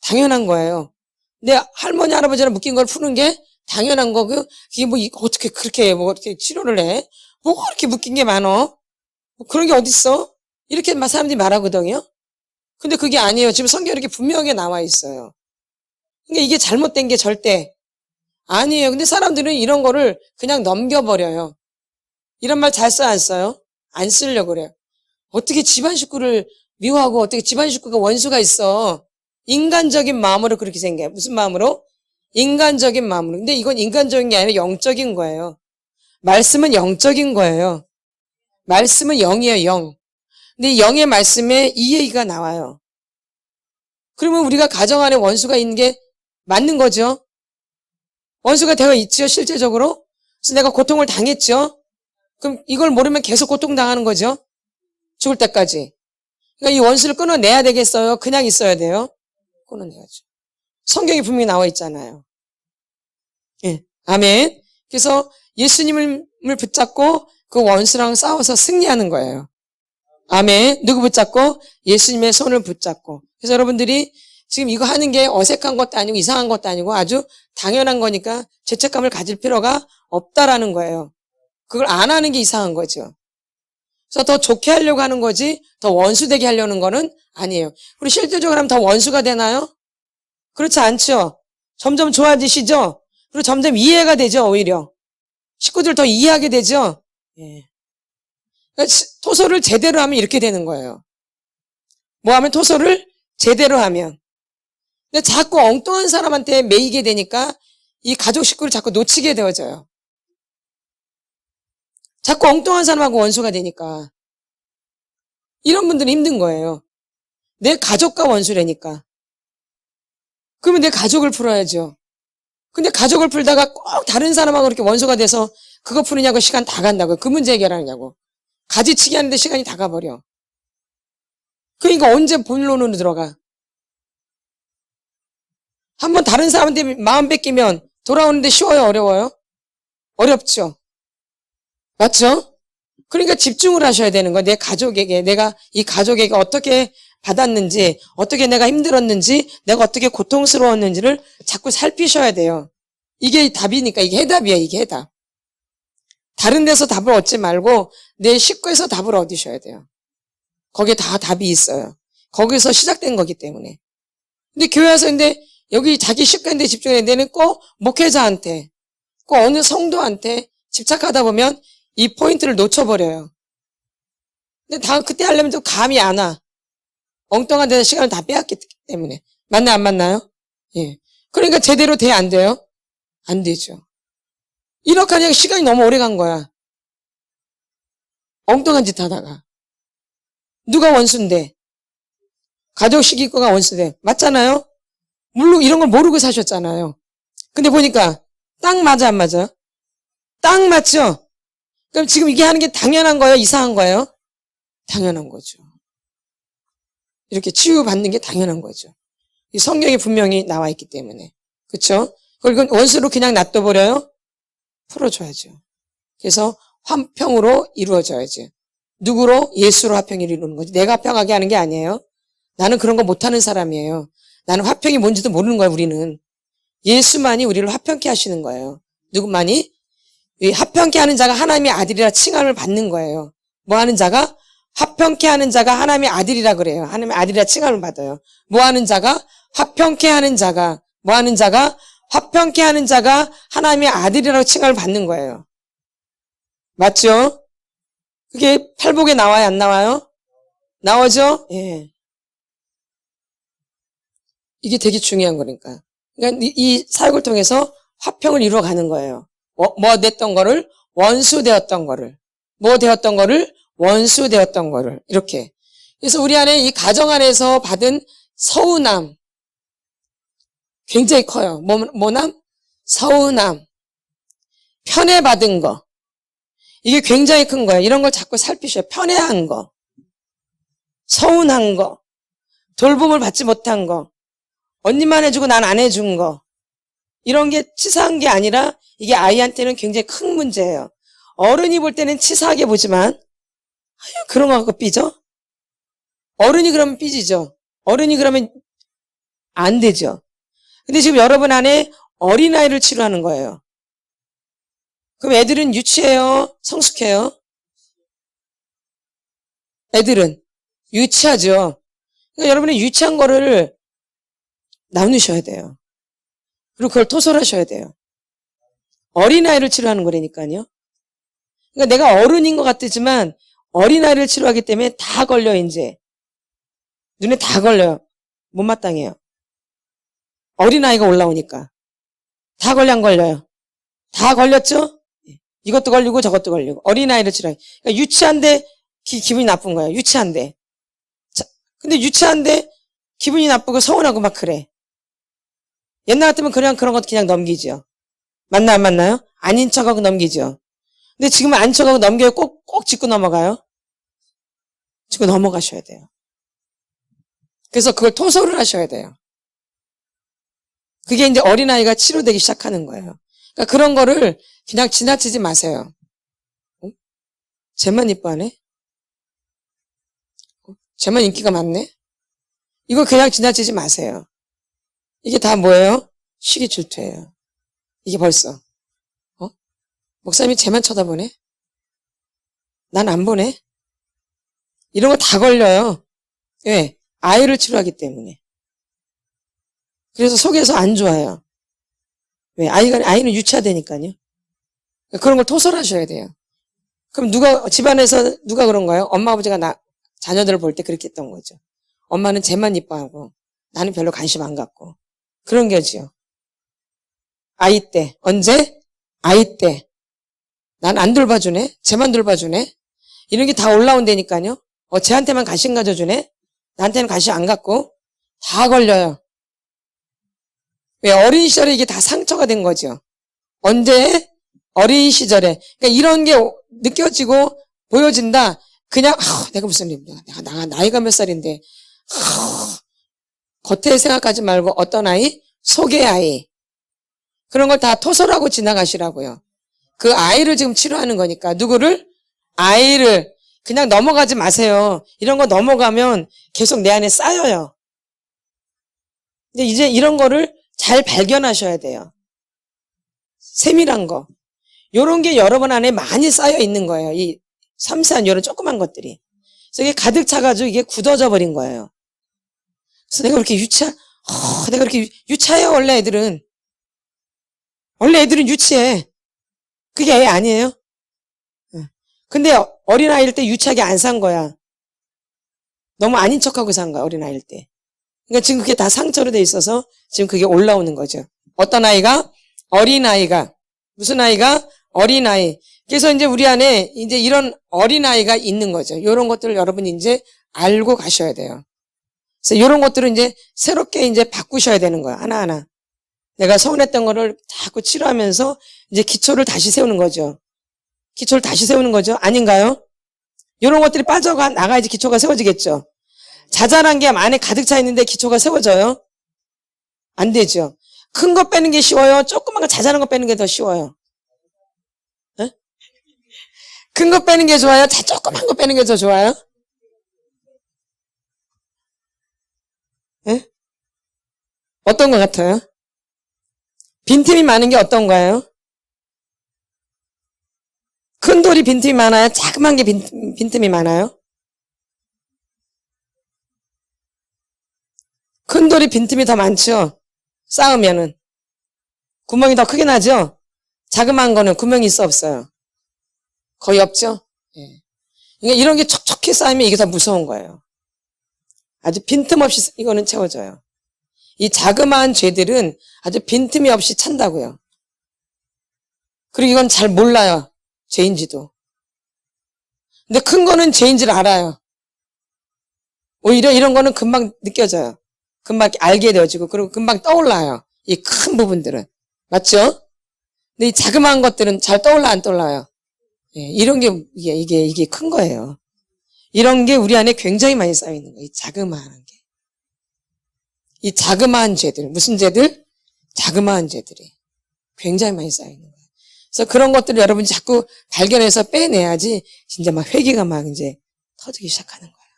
당연한 거예요. 근데 할머니, 할아버지랑 묶인 걸 푸는 게 당연한 거고, 그게 뭐, 어떻게 그렇게 뭐, 이렇게 치료를 해? 뭐가 그렇게 묶인 게 많어? 뭐 그런 게 어딨어? 이렇게 사람들이 말하거든요. 근데 그게 아니에요. 지금 성경에 이렇게 분명하게 나와 있어요. 그러니까 이게 잘못된 게 절대 아니에요. 근데 사람들은 이런 거를 그냥 넘겨버려요. 이런 말 잘 써, 안 써요? 안 쓰려고 그래요. 어떻게 집안 식구를 미워하고 어떻게 집안 식구가 원수가 있어? 인간적인 마음으로 그렇게 생겨요. 무슨 마음으로? 인간적인 마음으로. 근데 이건 인간적인 게 아니라 영적인 거예요. 말씀은 영적인 거예요. 말씀은 영이에요, 영. 근데 영의 말씀에 이 얘기가 나와요. 그러면 우리가 가정 안에 원수가 있는 게 맞는 거죠? 원수가 되어 있죠, 실제적으로? 그래서 내가 고통을 당했죠? 그럼 이걸 모르면 계속 고통당하는 거죠? 죽을 때까지. 그러니까 이 원수를 끊어내야 되겠어요? 그냥 있어야 돼요? 끊어내야죠. 성경에 분명히 나와 있잖아요. 예. 아멘. 그래서 예수님을 붙잡고 그 원수랑 싸워서 승리하는 거예요. 아멘. 누구 붙잡고? 예수님의 손을 붙잡고. 그래서 여러분들이 지금 이거 하는 게 어색한 것도 아니고 이상한 것도 아니고 아주 당연한 거니까 죄책감을 가질 필요가 없다라는 거예요. 그걸 안 하는 게 이상한 거죠. 그래서 더 좋게 하려고 하는 거지 더 원수되게 하려는 거는 아니에요. 우리 실질적으로 하면 더 원수가 되나요? 그렇지 않죠. 점점 좋아지시죠? 그리고 점점 이해가 되죠, 오히려. 식구들 더 이해하게 되죠? 예. 그러니까 토소를 제대로 하면 이렇게 되는 거예요. 뭐 하면 토소를 제대로 하면. 근데 자꾸 엉뚱한 사람한테 매이게 되니까 이 가족 식구를 자꾸 놓치게 되어져요. 자꾸 엉뚱한 사람하고 원수가 되니까. 이런 분들은 힘든 거예요. 내 가족과 원수라니까. 그러면 내 가족을 풀어야죠. 근데 가족을 풀다가 꼭 다른 사람하고 이렇게 원수가 돼서 그거 푸느냐고 시간 다 간다고요. 그 문제 해결하느냐고. 가지치기 하는데 시간이 다 가버려. 그러니까 언제 본론으로 들어가? 한번 다른 사람한테 마음 뺏기면 돌아오는데 쉬워요, 어려워요? 어렵죠. 맞죠? 그러니까 집중을 하셔야 되는 거예요. 내 가족에게, 내가 이 가족에게 어떻게 받았는지, 어떻게 내가 힘들었는지, 내가 어떻게 고통스러웠는지를 자꾸 살피셔야 돼요. 이게 답이니까, 이게 해답이에요, 이게 해답. 다른 데서 답을 얻지 말고 내 식구에서 답을 얻으셔야 돼요. 거기에 다 답이 있어요. 거기서 시작된 거기 때문에. 근데 교회 와서 근데 여기 자기 식구한테 집중해야 되는 꼭 목회자한테, 꼭 어느 성도한테 집착하다 보면 이 포인트를 놓쳐버려요. 근데 다 그때 하려면 또 감이 안 와. 엉뚱한 데서 시간을 다 빼앗기 때문에. 맞나 안 맞나요? 예. 그러니까 제대로 돼 안 돼요? 안 되죠. 이렇게 하니까 시간이 너무 오래 간 거야. 엉뚱한 짓 하다가. 누가 원수인데? 가족 식구가 원수돼. 맞잖아요? 물론 이런 걸 모르고 사셨잖아요. 근데 보니까 딱 맞아 안 맞아? 딱 맞죠? 그럼 지금 이게 하는 게 당연한 거예요? 이상한 거예요? 당연한 거죠. 이렇게 치유받는 게 당연한 거죠. 이 성경에 분명히 나와 있기 때문에. 그렇죠? 그걸 원수로 그냥 놔둬버려요? 풀어줘야죠. 그래서 화평으로 이루어져야지. 누구로? 예수로 화평을 이루는 거지. 내가 화평하게 하는 게 아니에요. 나는 그런 거 못하는 사람이에요. 나는 화평이 뭔지도 모르는 거야, 우리는. 예수만이 우리를 화평케 하시는 거예요. 누구만이? 이 화평케 하는 자가 하나님의 아들이라 칭함을 받는 거예요. 뭐 하는 자가? 화평케 하는 자가 하나님의 아들이라 그래요. 하나님의 아들이라 칭함을 받아요. 뭐 하는 자가? 화평케 하는 자가. 뭐 하는 자가? 화평케 하는 자가 하나님의 아들이라고 칭함을 받는 거예요. 맞죠? 그게 팔복에 나와요, 안 나와요? 나오죠? 예. 이게 되게 중요한 거니까. 그러니까 이 사역을 통해서 화평을 이루어가는 거예요. 뭐 됐던 거를? 원수 되었던 거를. 뭐 되었던 거를? 원수 되었던 거를. 이렇게. 그래서 우리 안에 이 가정 안에서 받은 서운함. 굉장히 커요. 뭐남? 서운함. 편애받은 거. 이게 굉장히 큰 거예요. 이런 걸 자꾸 살피셔요. 편애한 거. 서운한 거. 돌봄을 받지 못한 거. 언니만 해주고 난 안 해준 거. 이런 게 치사한 게 아니라 이게 아이한테는 굉장히 큰 문제예요. 어른이 볼 때는 치사하게 보지만 아유, 그런 거 갖고 삐져? 어른이 그러면 삐지죠. 어른이 그러면 안 되죠. 근데 지금 여러분 안에 어린아이를 치료하는 거예요. 그럼 애들은 유치해요? 성숙해요? 애들은 유치하죠. 그러니까 여러분이 유치한 거를 나누셔야 돼요. 그리고 그걸 토설하셔야 돼요. 어린아이를 치료하는 거라니까요. 그러니까 내가 어른인 것 같지만 어린아이를 치료하기 때문에 다 걸려 이제. 눈에 다 걸려요. 못마땅해요. 어린아이가 올라오니까. 다 걸려 안 걸려요? 다 걸렸죠? 이것도 걸리고 저것도 걸리고. 어린아이를 치료하기. 그러니까 유치한데 기분이 나쁜 거예요. 유치한데. 자, 근데 유치한데 기분이 나쁘고 서운하고 막 그래. 옛날 같으면 그냥 그런 것도 그냥 넘기죠. 맞나 안 맞나요? 아닌 척하고 넘기죠. 근데 지금은 아닌 척하고 넘겨요. 꼭 짚고 넘어가요. 짚고 넘어가셔야 돼요. 그래서 그걸 토설을 하셔야 돼요. 그게 이제 어린아이가 치료되기 시작하는 거예요. 그러니까 그런 거를 그냥 지나치지 마세요. 쟤만 이뻐하네? 쟤만 인기가 많네? 이걸 그냥 지나치지 마세요. 이게 다 뭐예요? 시기 질투예요. 이게 벌써. 목사님이 쟤만 쳐다보네? 난 안 보네? 이런 거 다 걸려요. 왜? 아이를 치료하기 때문에. 그래서 속에서 안 좋아요. 왜? 아이는 유치화되니까요. 그런 걸 토설하셔야 돼요. 그럼 집안에서 누가 그런가요? 엄마, 아버지가 자녀들을 볼 때 그렇게 했던 거죠. 엄마는 쟤만 이뻐하고, 나는 별로 관심 안 갖고. 그런 거지요. 아이 때. 언제? 아이 때. 난 안 돌봐주네? 쟤만 돌봐주네? 이런 게 다 올라온다니까요. 쟤한테만 관심 가져주네? 나한테는 관심 안 갖고. 다 걸려요. 왜? 어린 시절에 이게 다 상처가 된 거죠. 언제? 어린 시절에. 그러니까 이런 게 느껴지고 보여진다. 그냥 내가 무슨 일이야. 내가 나이가 몇 살인데. 겉에 생각하지 말고 어떤 아이? 속의 아이. 그런 걸 다 토설하고 지나가시라고요. 그 아이를 지금 치료하는 거니까. 누구를? 아이를. 그냥 넘어가지 마세요. 이런 거 넘어가면 계속 내 안에 쌓여요. 근데 이제 이런 거를 잘 발견하셔야 돼요. 세밀한 거. 요런 게 여러분 안에 많이 쌓여 있는 거예요. 이 섬세한 요런 조그만 것들이. 그래서 이게 가득 차가지고 이게 굳어져 버린 거예요. 그래서 내가 그렇게 내가 그렇게 유치해요, 원래 애들은. 원래 애들은 유치해. 그게 애 아니에요? 근데 어린아이일 때 유치하게 안 산 거야. 너무 아닌 척하고 산 거야, 어린아이일 때. 그러니까 지금 그게 다 상처로 돼 있어서 지금 그게 올라오는 거죠. 어떤 아이가? 어린아이가. 무슨 아이가? 어린아이. 그래서 이제 우리 안에 이제 이런 어린아이가 있는 거죠. 이런 것들을 여러분이 이제 알고 가셔야 돼요. 그래서 이런 것들을 이제 새롭게 이제 바꾸셔야 되는 거야. 하나하나. 내가 서운했던 거를 자꾸 치료하면서 이제 기초를 다시 세우는 거죠. 기초를 다시 세우는 거죠. 아닌가요? 이런 것들이 나가야지 기초가 세워지겠죠. 자잘한 게 안에 가득 차 있는데 기초가 세워져요? 안 되죠. 큰 거 빼는 게 쉬워요? 조그만 거 자잘한 거 빼는 게 더 쉬워요? 큰 거 빼는 게 좋아요? 조그만 거 빼는 게 더 좋아요? 에? 어떤 것 같아요? 빈틈이 많은 게 어떤 거예요? 큰 돌이 빈틈이 많아요? 자그만 게 빈틈이 많아요? 큰 돌이 빈틈이 더 많죠? 쌓으면은. 구멍이 더 크게 나죠? 자그마한 거는 구멍이 있어 없어요? 거의 없죠? 예. 그러니까 이런 게 촉촉히 쌓이면 이게 더 무서운 거예요. 아주 빈틈없이 이거는 채워져요. 이 자그마한 죄들은 아주 빈틈이 없이 찬다고요. 그리고 이건 잘 몰라요. 죄인지도. 근데 큰 거는 죄인지를 알아요. 오히려 이런 거는 금방 느껴져요. 금방 알게 되어지고 그리고 금방 떠올라요. 이 큰 부분들은. 맞죠? 근데 이 자그마한 것들은 잘 떠올라 안 떠올라요? 예, 이런 게 이게 큰 거예요. 이런 게 우리 안에 굉장히 많이 쌓여 있는 거예요. 이 자그마한 게. 이 자그마한 죄들. 무슨 죄들? 자그마한 죄들이 굉장히 많이 쌓여 있는 거예요. 그래서 그런 것들을 여러분이 자꾸 발견해서 빼내야지 진짜 막 회개가 막 이제 터지기 시작하는 거예요.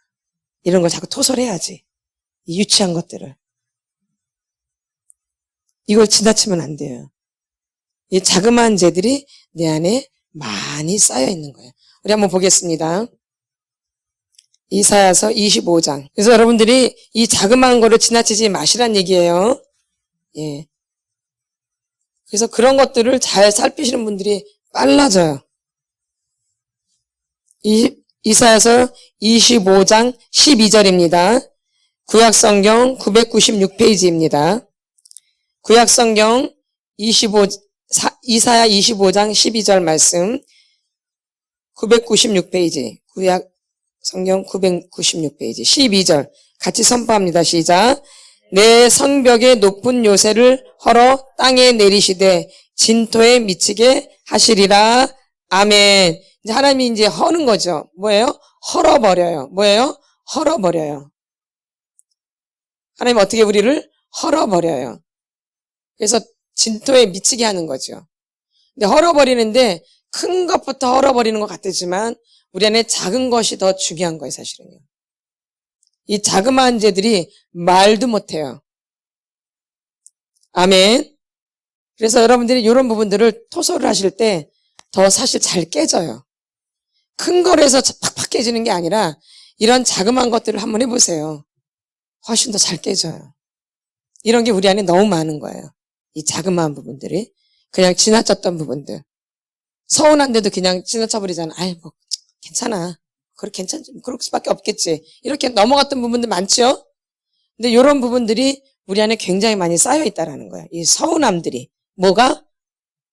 이런 걸 자꾸 토설해야지. 이 유치한 것들을. 이걸 지나치면 안 돼요. 이 자그마한 죄들이 내 안에 많이 쌓여 있는 거예요. 우리 한번 보겠습니다. 이사야서 25장. 그래서 여러분들이 이 자그마한 거를 지나치지 마시란 얘기예요. 예. 그래서 그런 것들을 잘 살피시는 분들이 빨라져요. 이사야서 25장 12절입니다. 구약성경 996페이지입니다. 구약성경 이사야 25장 12절 말씀 996페이지 구약성경 996페이지 12절 같이 선포합니다. 시작. 내 성벽의 높은 요새를 헐어 땅에 내리시되 진토에 미치게 하시리라. 아멘. 이제 하나님이 이제 허는 거죠. 뭐예요? 헐어버려요. 뭐예요? 헐어버려요. 하나님 어떻게 우리를 헐어버려요. 그래서 진토에 미치게 하는 거죠. 근데 헐어버리는데 큰 것부터 헐어버리는 것 같지만 우리 안에 작은 것이 더 중요한 거예요, 사실은요. 이 자그마한 죄들이 말도 못해요. 아멘. 그래서 여러분들이 이런 부분들을 토설을 하실 때 더 사실 잘 깨져요. 큰 거에서 팍팍 깨지는 게 아니라 이런 자그마한 것들을 한번 해보세요. 훨씬 더 잘 깨져요. 이런 게 우리 안에 너무 많은 거예요. 이 자그마한 부분들이 그냥 지나쳤던 부분들. 서운한데도 그냥 지나쳐버리잖아. 아이 뭐 괜찮아. 그럴 수밖에 없겠지. 이렇게 넘어갔던 부분들 많죠? 근데 이런 부분들이 우리 안에 굉장히 많이 쌓여 있다라는 거야. 이 서운함들이. 뭐가?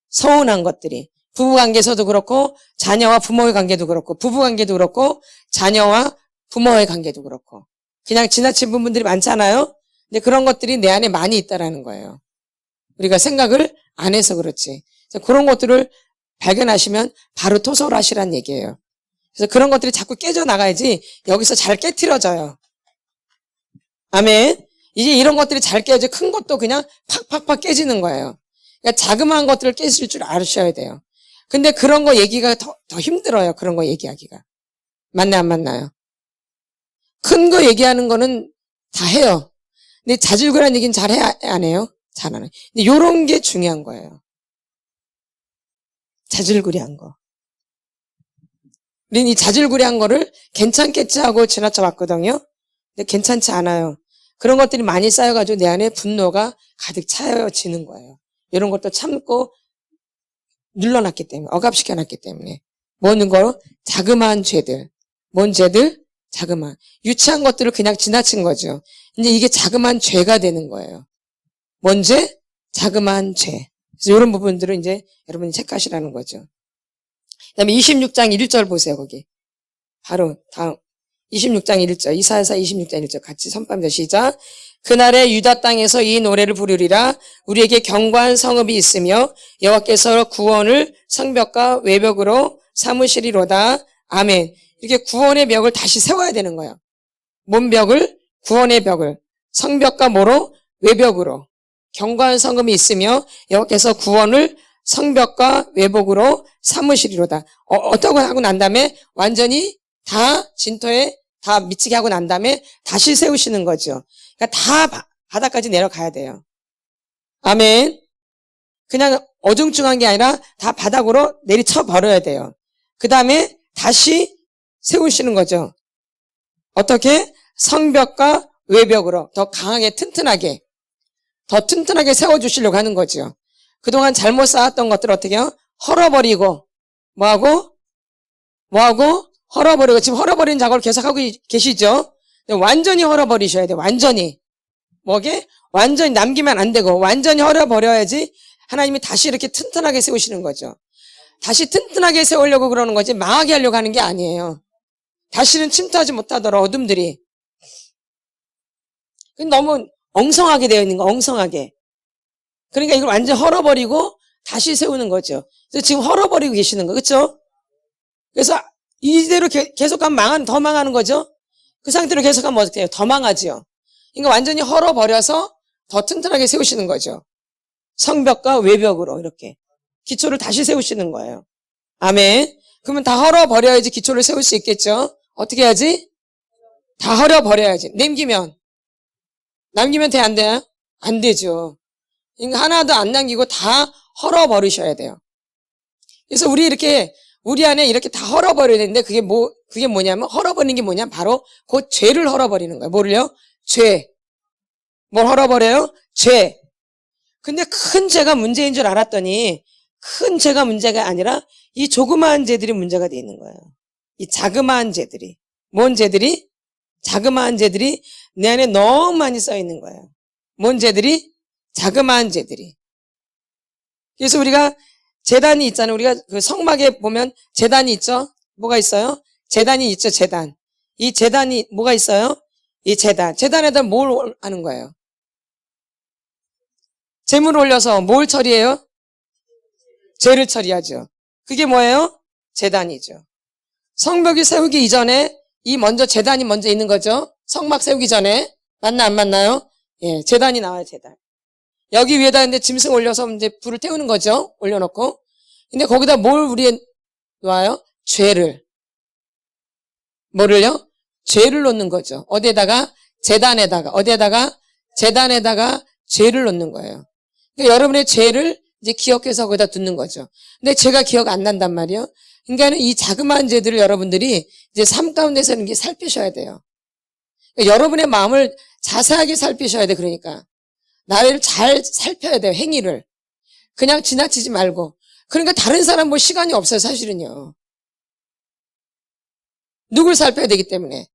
서운한 것들이. 부부관계에서도 그렇고 자녀와 부모의 관계도 그렇고 부부관계도 그렇고 자녀와 부모의 관계도 그렇고 그냥 지나친 부분들이 많잖아요. 근데 그런 것들이 내 안에 많이 있다라는 거예요. 우리가 생각을 안 해서 그렇지. 그래서 그런 것들을 발견하시면 바로 토설을 하시라는 얘기예요. 그래서 그런 것들이 자꾸 깨져나가야지 여기서 잘 깨트려져요. 아멘. 이제 이런 것들이 잘 깨져 큰 것도 그냥 팍팍팍 깨지는 거예요. 그러니까 자그마한 것들을 깨질 줄 아셔야 돼요. 근데 그런 거 얘기가 더 힘들어요. 그런 거 얘기하기가. 맞나 안 맞나요? 큰 거 얘기하는 거는 다 해요. 근데 자질구레한 얘기는 잘 해야 안 해요? 잘 안 해요. 근데 요런 게 중요한 거예요. 자질구레한 거. 우리는 이 자질구레한 거를 괜찮겠지 하고 지나쳐 왔거든요. 근데 괜찮지 않아요. 그런 것들이 많이 쌓여가지고 내 안에 분노가 가득 차여지는 거예요. 이런 것도 참고 눌러놨기 때문에, 억압시켜놨기 때문에. 뭐는 거? 자그마한 죄들. 뭔 죄들? 자그마한. 유치한 것들을 그냥 지나친 거죠. 근데 이게 자그마한 죄가 되는 거예요. 뭔 죄? 자그마한 죄. 그래서 이런 부분들을 이제 여러분이 체크하시라는 거죠. 그 다음에 26장 1절 보세요, 거기. 바로 다음. 26장 1절. 이사야서 26장 1절. 같이 선포합니다. 시작. 그날에 유다 땅에서 이 노래를 부르리라. 우리에게 견고한 성읍이 있으며 여호와께서 구원을 성벽과 외벽으로 삼으시리로다. 아멘. 이렇게 구원의 벽을 다시 세워야 되는 거예요. 뭔 벽을? 구원의 벽을. 성벽과 뭐로? 외벽으로. 견고한 성읍이 있으며 여호와께서 구원을 성벽과 외벽으로 삼으시리로다. 어떻게 하고 난 다음에 완전히 다 진토에 다 미치게 하고 난 다음에 다시 세우시는 거죠. 그러니까 다 바닥까지 내려가야 돼요. 아멘. 그냥 어중중한 게 아니라 다 바닥으로 내리쳐 버려야 돼요. 그 다음에 다시 세우시는 거죠. 어떻게? 성벽과 외벽으로 더 강하게 튼튼하게 더 튼튼하게 세워주시려고 하는 거죠. 그동안 잘못 쌓았던 것들을 어떻게 해요? 헐어버리고 뭐하고? 헐어버리고 지금 헐어버리는 작업을 계속하고 계시죠? 완전히 헐어버리셔야 돼요. 완전히. 뭐게? 완전히 남기면 안 되고 완전히 헐어버려야지 하나님이 다시 이렇게 튼튼하게 세우시는 거죠. 다시 튼튼하게 세우려고 그러는 거지 망하게 하려고 하는 게 아니에요. 다시는 침투하지 못하도록 어둠들이. 너무 엉성하게 되어 있는 거, 엉성하게. 그러니까 이걸 완전 헐어버리고 다시 세우는 거죠. 그래서 지금 헐어버리고 계시는 거, 그렇죠? 그래서 이대로 계속하면 더 망하는 거죠? 그 상태로 계속하면 어떻게 해요? 더 망하지요. 그러니까 완전히 헐어버려서 더 튼튼하게 세우시는 거죠. 성벽과 외벽으로 이렇게. 기초를 다시 세우시는 거예요. 아멘. 그러면 다 헐어버려야지 기초를 세울 수 있겠죠? 어떻게 해야지? 다 헐어버려야지. 남기면 돼, 안 돼요? 안 되죠. 그러니까 하나도 안 남기고 다 헐어버리셔야 돼요. 그래서 우리 안에 이렇게 다 헐어버려야 되는데 그게 뭐냐면 헐어버리는 게 뭐냐면 바로 그 죄를 헐어버리는 거예요. 뭐를요? 죄. 뭘 헐어버려요? 죄. 근데 큰 죄가 문제인 줄 알았더니 큰 죄가 문제가 아니라 이 조그마한 죄들이 문제가 돼 있는 거예요. 이 자그마한 죄들이. 뭔 죄들이? 자그마한 죄들이 내 안에 너무 많이 써 있는 거예요. 뭔 죄들이? 자그마한 죄들이. 그래서 우리가 제단이 있잖아요. 우리가 그 성막에 보면 제단이 있죠? 뭐가 있어요? 제단이 있죠, 제단. 이 제단이 뭐가 있어요? 이 제단. 제단에다 뭘 하는 거예요? 제물을 올려서 뭘 처리해요? 죄를 처리하죠. 그게 뭐예요? 제단이죠. 성벽이 세우기 이전에 제단이 먼저 있는 거죠. 성막 세우기 전에. 맞나 안 맞나요? 예, 제단이 나와요, 제단. 여기 위에다 이제 짐승 올려서 이제 불을 태우는 거죠. 올려놓고. 근데 거기다 뭘 우리 놓아요? 죄를. 뭐를요? 죄를 놓는 거죠. 어디에다가? 제단에다가. 어디에다가? 제단에다가 죄를 놓는 거예요. 그러니까 여러분의 죄를 이제 기억해서 거기다 두는 거죠. 근데 죄가 기억 안 난단 말이에요. 그러니까 이 자그마한 죄들을 여러분들이 이제 삶 가운데서 이렇게 살피셔야 돼요. 그러니까 여러분의 마음을 자세하게 살피셔야 돼, 그러니까. 나를 잘 살펴야 돼요, 행위를. 그냥 지나치지 말고. 그러니까 다른 사람 볼 시간이 없어요, 사실은요. 누굴 살펴야 되기 때문에.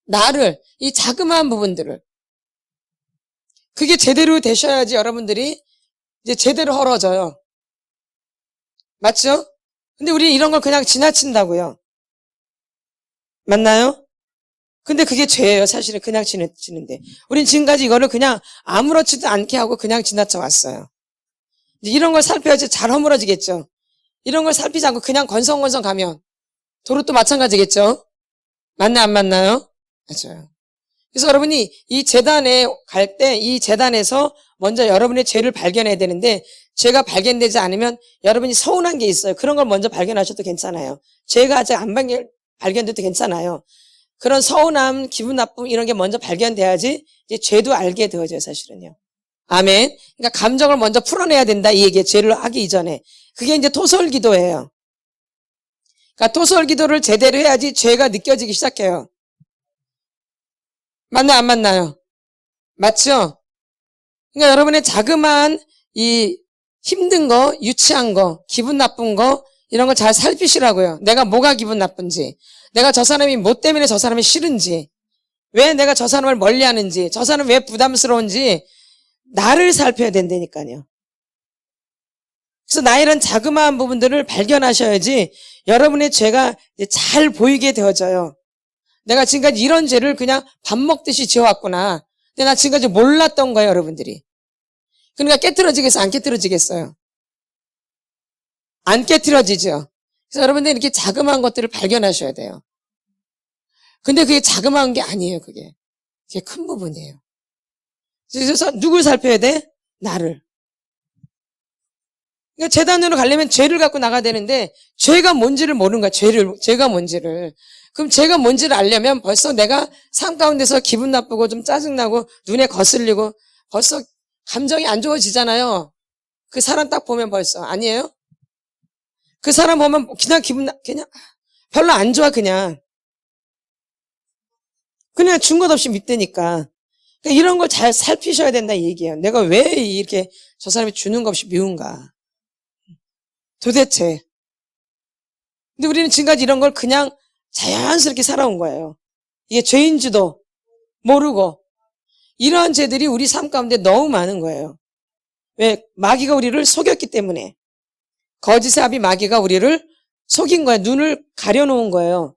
나를, 이 자그마한 부분들을. 그게 제대로 되셔야지 여러분들이 이제 제대로 헐어져요. 맞죠? 근데 우리 이런 걸 그냥 지나친다고요. 맞나요? 근데 그게 죄예요, 사실은. 그냥 지나치는데. 우린 지금까지 이거를 그냥 아무렇지도 않게 하고 그냥 지나쳐 왔어요. 이런 걸 살펴야지 잘 허물어지겠죠. 이런 걸 살피지 않고 그냥 건성건성 가면 도로 또 마찬가지겠죠. 맞나 안 맞나요? 맞아요. 그래서 여러분이 이 재단에 갈 때 이 재단에서 먼저 여러분의 죄를 발견해야 되는데 죄가 발견되지 않으면 여러분이 서운한 게 있어요. 그런 걸 먼저 발견하셔도 괜찮아요. 죄가 아직 안 발견돼도 괜찮아요. 그런 서운함, 기분 나쁨 이런 게 먼저 발견돼야지 이제 죄도 알게 되어져요, 사실은요. 아멘. 그러니까 감정을 먼저 풀어내야 된다 이 얘기예요. 죄를 하기 이전에. 그게 이제 토설 기도예요. 그러니까 토설 기도를 제대로 해야지 죄가 느껴지기 시작해요. 맞나요, 안 맞나요? 맞죠? 그러니까 여러분의 자그마한 이 힘든 거, 유치한 거, 기분 나쁜 거 이런 걸 잘 살피시라고요. 내가 뭐가 기분 나쁜지, 내가 저 사람이 뭐 때문에 저 사람이 싫은지, 왜 내가 저 사람을 멀리하는지, 저 사람 왜 부담스러운지 나를 살펴야 된다니까요. 그래서 나의 이런 자그마한 부분들을 발견하셔야지 여러분의 죄가 이제 잘 보이게 되어져요. 내가 지금까지 이런 죄를 그냥 밥 먹듯이 지어왔구나. 근데 나 지금까지 몰랐던 거예요, 여러분들이. 그러니까 깨트려지겠어요? 안 깨트려지겠어요? 안 깨트려지죠. 그래서 여러분들 이렇게 자그마한 것들을 발견하셔야 돼요. 근데 그게 자그마한 게 아니에요, 그게. 그게 큰 부분이에요. 그래서 누굴 살펴야 돼? 나를. 그러니까 재단으로 가려면 죄를 갖고 나가야 되는데 죄가 뭔지를 모르는 거야. 죄가 뭔지를. 그럼 죄가 뭔지를 알려면 벌써 내가 삶 가운데서 기분 나쁘고 좀 짜증나고 눈에 거슬리고 벌써 감정이 안 좋아지잖아요. 그 사람 딱 보면 벌써. 아니에요? 그 사람 보면 그냥 그냥 별로 안 좋아 그냥 준 것 없이 믿다니까. 그러니까 이런 걸 잘 살피셔야 된다 이 얘기예요. 내가 왜 이렇게 저 사람이 주는 것 없이 미운가. 도대체. 근데 우리는 지금까지 이런 걸 그냥 자연스럽게 살아온 거예요. 이게 죄인지도 모르고. 이러한 죄들이 우리 삶 가운데 너무 많은 거예요. 왜? 마귀가 우리를 속였기 때문에. 거짓의 아비 마귀가 우리를 속인 거예요. 눈을 가려놓은 거예요.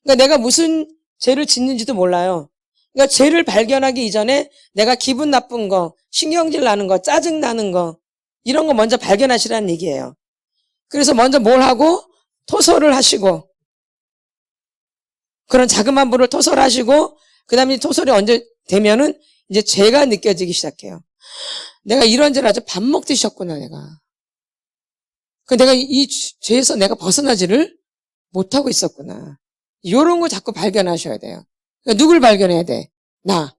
그러니까 내가 무슨 죄를 짓는지도 몰라요. 그러니까 죄를 발견하기 이전에 내가 기분 나쁜 거, 신경질 나는 거, 짜증 나는 거 이런 거 먼저 발견하시라는 얘기예요. 그래서 먼저 뭘 하고 토설을 하시고 그런 자그마한 부를 토설하시고 그다음에 토설이 언제 되면은 이제 죄가 느껴지기 시작해요. 내가 이런 죄를 아주 밥 먹듯이 셨구나 내가. 내가 이 죄에서 내가 벗어나지를 못하고 있었구나. 이런 거 자꾸 발견하셔야 돼요. 그러니까 누굴 발견해야 돼? 나.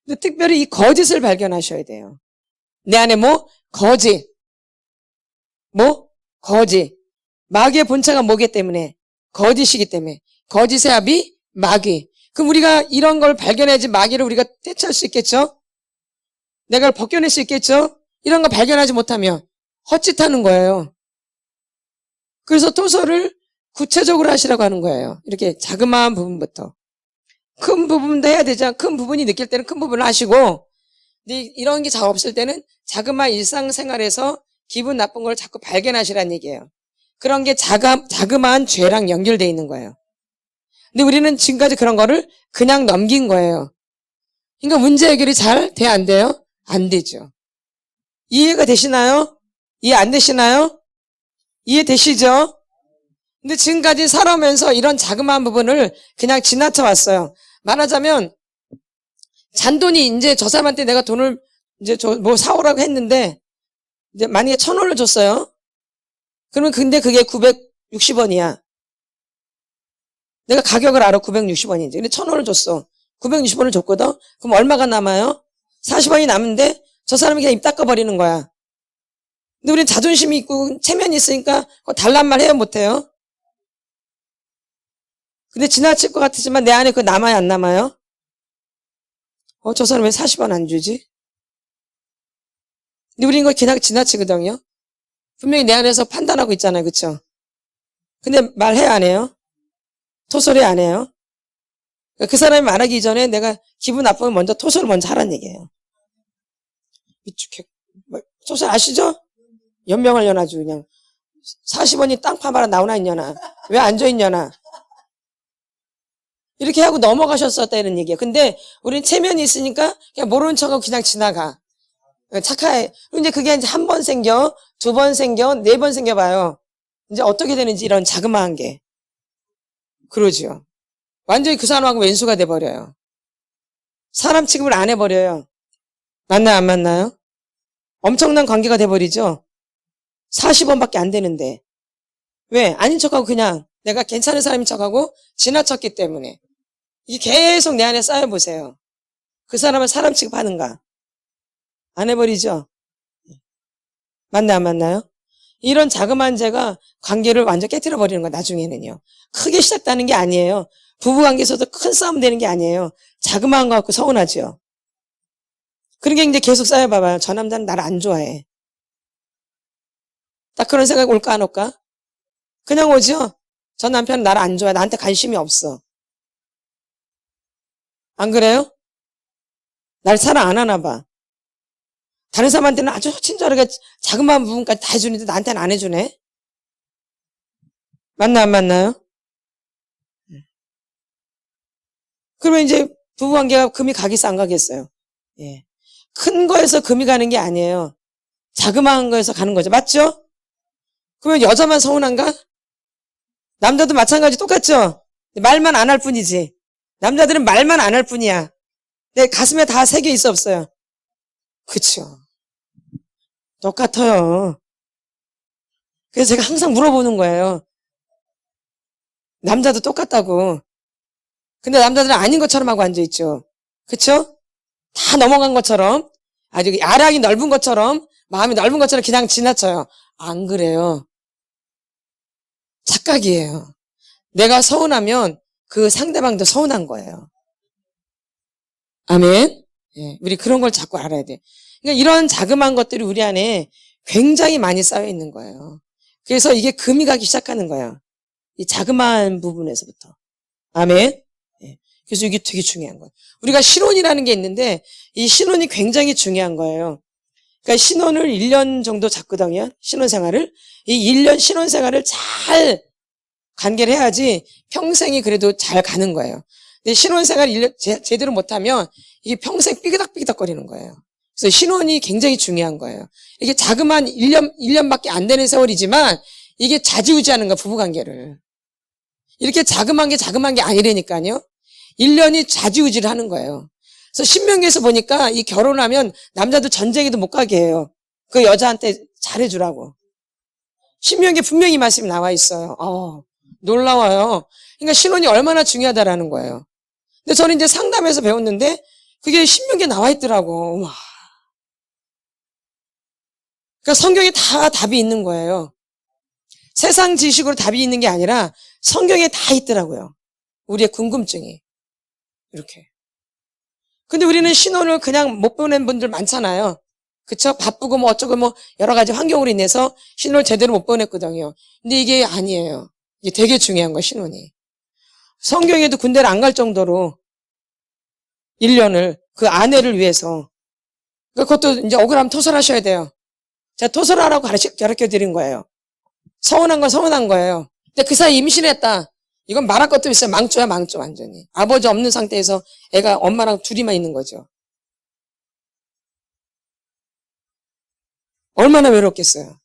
근데 특별히 이 거짓을 발견하셔야 돼요. 내 안에 거짓. 거짓. 마귀의 본체가 뭐기 때문에? 거짓이기 때문에. 거짓의 아비 마귀. 그럼 우리가 이런 걸 발견해야지 마귀를 우리가 대처할 수 있겠죠? 내가 벗겨낼 수 있겠죠? 이런 거 발견하지 못하면 헛짓하는 거예요. 그래서 토설을 구체적으로 하시라고 하는 거예요. 이렇게 자그마한 부분부터. 큰 부분도 해야 되죠. 큰 부분이 느낄 때는 큰 부분을 하시고 근데 이런 게 잘 없을 때는 자그마한 일상생활에서 기분 나쁜 걸 자꾸 발견하시라는 얘기예요. 그런 게 자그마한 죄랑 연결되어 있는 거예요. 근데 우리는 지금까지 그런 거를 그냥 넘긴 거예요. 그러니까 문제 해결이 잘 돼, 안 돼요? 안 되죠. 이해가 되시나요? 이해 안 되시나요? 이해되시죠? 근데 지금까지 살아오면서 이런 자그마한 부분을 그냥 지나쳐 왔어요. 말하자면 잔돈이 이제 저 사람한테 내가 돈을 이제 사오라고 했는데 이제 만약에 1,000원을 줬어요. 그러면 근데 그게 960원이야. 내가 가격을 알아 960원인지. 근데 1,000원을 줬어. 960원을 줬거든. 그럼 얼마가 남아요? 40원이 남는데 저 사람이 그냥 입 닦아버리는 거야. 근데 우리는 자존심이 있고 체면이 있으니까 달란 말 해요, 못해요? 근데 지나칠 것 같지만 내 안에 그거 남아요, 안 남아요? 저 사람 왜 40원 안 주지? 근데 우린 이거 그냥 지나치거든요. 분명히 내 안에서 판단하고 있잖아요. 그쵸? 근데 말해 안 해요? 토설해 안 해요? 그 사람이 말하기 전에 내가 기분 나쁘면 먼저 토설을 먼저 하란 얘기예요. 미축해. 토설 아시죠? 연명하려나 아주 그냥. 40원이 땅 파마라 나오나 있냐나. 왜 앉아있냐나. 이렇게 하고 넘어가셨었다는 얘기예요. 근데 우린 체면이 있으니까 그냥 모르는 척하고 그냥 지나가. 착해. 근데 그게 이제 한 번 생겨, 두 번 생겨, 네 번 생겨봐요. 이제 어떻게 되는지 이런 자그마한 게. 그러죠. 완전히 그 사람하고 왼수가 돼버려요. 사람 취급을 안 해버려요. 맞나요, 안 맞나요? 엄청난 관계가 돼버리죠. 40원밖에 안 되는데. 왜? 아닌 척하고 그냥 내가 괜찮은 사람인 척하고 지나쳤기 때문에. 이게 계속 내 안에 쌓여보세요. 그 사람은 사람 취급하는가? 안 해버리죠? 맞나 안 맞나요? 이런 자그마한 죄가 관계를 완전 깨뜨려버리는 거야, 나중에는요. 크게 시작되는 게 아니에요. 부부관계에서도 큰 싸움 되는 게 아니에요. 자그마한 거 갖고 서운하죠. 그런 게 이제 계속 쌓여봐봐요. 저 남자는 나를 안 좋아해. 딱 그런 생각 올까 안 올까? 그냥 오죠? 저 남편은 나를 안 좋아해. 나한테 관심이 없어. 안 그래요? 날 사랑 안 하나 봐. 다른 사람한테는 아주 친절하게 자그마한 부분까지 다 해주는데 나한테는 안 해주네? 맞나 안 맞나요? 그러면 이제 부부관계가 금이 가겠어 안 가겠어요? 예. 큰 거에서 금이 가는 게 아니에요. 자그마한 거에서 가는 거죠. 맞죠? 그러면 여자만 서운한가? 남자도 마찬가지 똑같죠? 말만 안 할 뿐이지. 남자들은 말만 안 할 뿐이야. 내 가슴에 다 새겨 있어 없어요? 그쵸. 똑같아요. 그래서 제가 항상 물어보는 거예요. 남자도 똑같다고. 근데 남자들은 아닌 것처럼 하고 앉아있죠. 그쵸? 다 넘어간 것처럼, 아주 야량이 넓은 것처럼, 마음이 넓은 것처럼 그냥 지나쳐요. 안 그래요. 착각이에요. 내가 서운하면 그 상대방도 서운한 거예요. 아멘? 예, 우리 그런 걸 자꾸 알아야 돼. 그러니까 이런 자그마한 것들이 우리 안에 굉장히 많이 쌓여 있는 거예요. 그래서 이게 금이 가기 시작하는 거예요. 이 자그마한 부분에서부터. 아멘? 예, 그래서 이게 되게 중요한 거예요. 우리가 신혼이라는 게 있는데 이 신혼이 굉장히 중요한 거예요. 그러니까 신혼을 1년 정도 잡거든요. 신혼생활을. 이 1년 신혼생활을 잘 관계를 해야지 평생이 그래도 잘 가는 거예요. 근데 신혼생활 1년 제대로 못하면 이게 평생 삐그덕삐그덕거리는 거예요. 그래서 신혼이 굉장히 중요한 거예요. 이게 자그마한 1년밖에 안 되는 세월이지만 이게 좌지우지하는 거야, 부부관계를. 이렇게 자그마한 게 아니라니까요. 1년이 좌지우지를 하는 거예요. 그래서 신명기에서 보니까 이 결혼하면 남자도 전쟁에도 못 가게 해요. 그 여자한테 잘해주라고. 신명기에 분명히 말씀이 나와 있어요. 놀라워요. 그러니까 신혼이 얼마나 중요하다라는 거예요. 근데 저는 이제 상담에서 배웠는데 그게 신명기에 나와 있더라고. 와. 그러니까 성경에 다 답이 있는 거예요. 세상 지식으로 답이 있는 게 아니라 성경에 다 있더라고요. 우리의 궁금증이. 이렇게. 근데 우리는 신혼을 그냥 못 보낸 분들 많잖아요. 그쵸? 바쁘고 뭐 어쩌고 뭐 여러 가지 환경으로 인해서 신혼을 제대로 못 보냈거든요. 근데 이게 아니에요. 이게 되게 중요한 거예요, 신혼이. 성경에도 군대를 안 갈 정도로 1년을 그 아내를 위해서. 그것도 이제 억울하면 토설하셔야 돼요. 제가 토설하라고 가르쳐 드린 거예요. 서운한 건 서운한 거예요. 근데 그 사이 임신했다. 이건 말할 것도 있어요. 망조야, 망조, 완전히. 아버지 없는 상태에서 애가 엄마랑 둘이만 있는 거죠. 얼마나 외롭겠어요.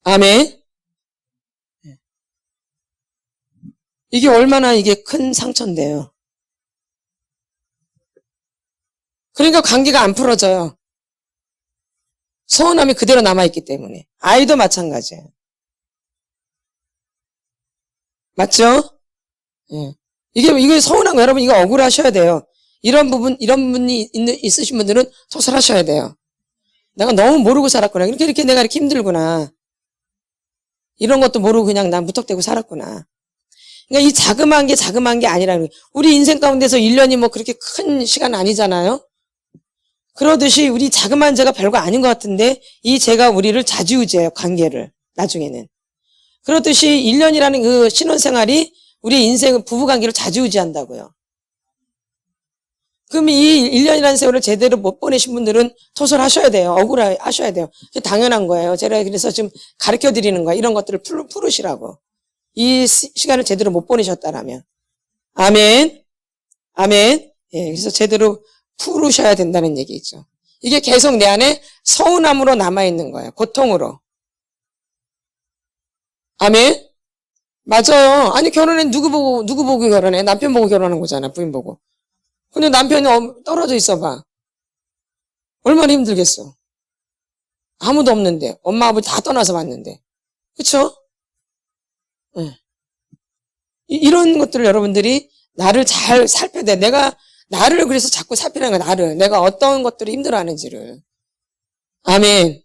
아멘. 이게 얼마나 이게 큰 상처인데요. 그러니까 관계가 안 풀어져요. 서운함이 그대로 남아있기 때문에. 아이도 마찬가지예요. 맞죠? 예. 이게 서운한 거, 여러분, 이거 억울하셔야 돼요. 이런 분이 있으신 분들은 토설하셔야 돼요. 내가 너무 모르고 살았구나. 이렇게 내가 이렇게 힘들구나. 이런 것도 모르고 그냥 난 무턱대고 살았구나. 그러니까 이 자그마한 게 아니라는 거예요. 우리 인생 가운데서 1년이 뭐 그렇게 큰 시간 아니잖아요. 그러듯이 우리 자그마한 죄가 별거 아닌 것 같은데 이 죄가 우리를 좌지우지해요. 관계를 나중에는. 그렇듯이 1년이라는 그 신혼생활이 우리 인생의 부부관계를 좌지우지한다고요. 그럼 이 1년이라는 세월을 제대로 못 보내신 분들은 토설하셔야 돼요. 억울하셔야 돼요. 그게 당연한 거예요. 제가 그래서 지금 가르쳐 드리는 거예요. 이런 것들을 풀으시라고. 이 시간을 제대로 못 보내셨다라면. 아멘. 아멘. 예, 그래서 제대로 풀으셔야 된다는 얘기죠. 이게 계속 내 안에 서운함으로 남아있는 거예요. 고통으로. 아멘. 맞아요. 아니, 결혼해 누구 보고 결혼해? 남편 보고 결혼한 거잖아. 부인 보고. 근데 남편이 떨어져 있어봐. 얼마나 힘들겠어. 아무도 없는데. 엄마, 아버지 다 떠나서 왔는데. 그쵸? 네. 이런 것들을 여러분들이 나를 잘 살펴야 돼. 내가 나를 그래서 자꾸 살피라는 거야. 나를. 내가 어떤 것들을 힘들어하는지를. 아멘.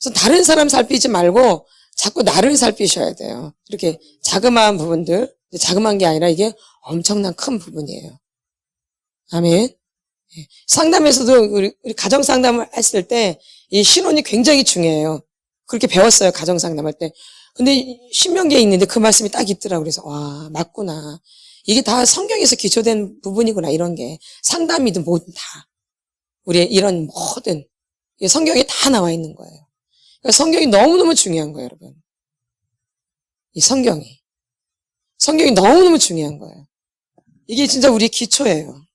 그래서 다른 사람 살피지 말고 자꾸 나를 살피셔야 돼요. 이렇게 자그마한 부분들. 자그마한 게 아니라 이게 엄청난 큰 부분이에요. 아멘. 상담에서도 우리 가정 상담을 했을 때 이 신혼이 굉장히 중요해요. 그렇게 배웠어요. 가정 상담할 때. 근데 신명기에 있는데 그 말씀이 딱 있더라고요. 그래서 와, 맞구나. 이게 다 성경에서 기초된 부분이구나. 이런 게 상담이든 뭐든 다 우리의 이런 모든 성경에 다 나와 있는 거예요. 그러니까 성경이 너무너무 중요한 거예요, 여러분. 이 성경이 너무너무 중요한 거예요. 이게 진짜 우리 기초예요.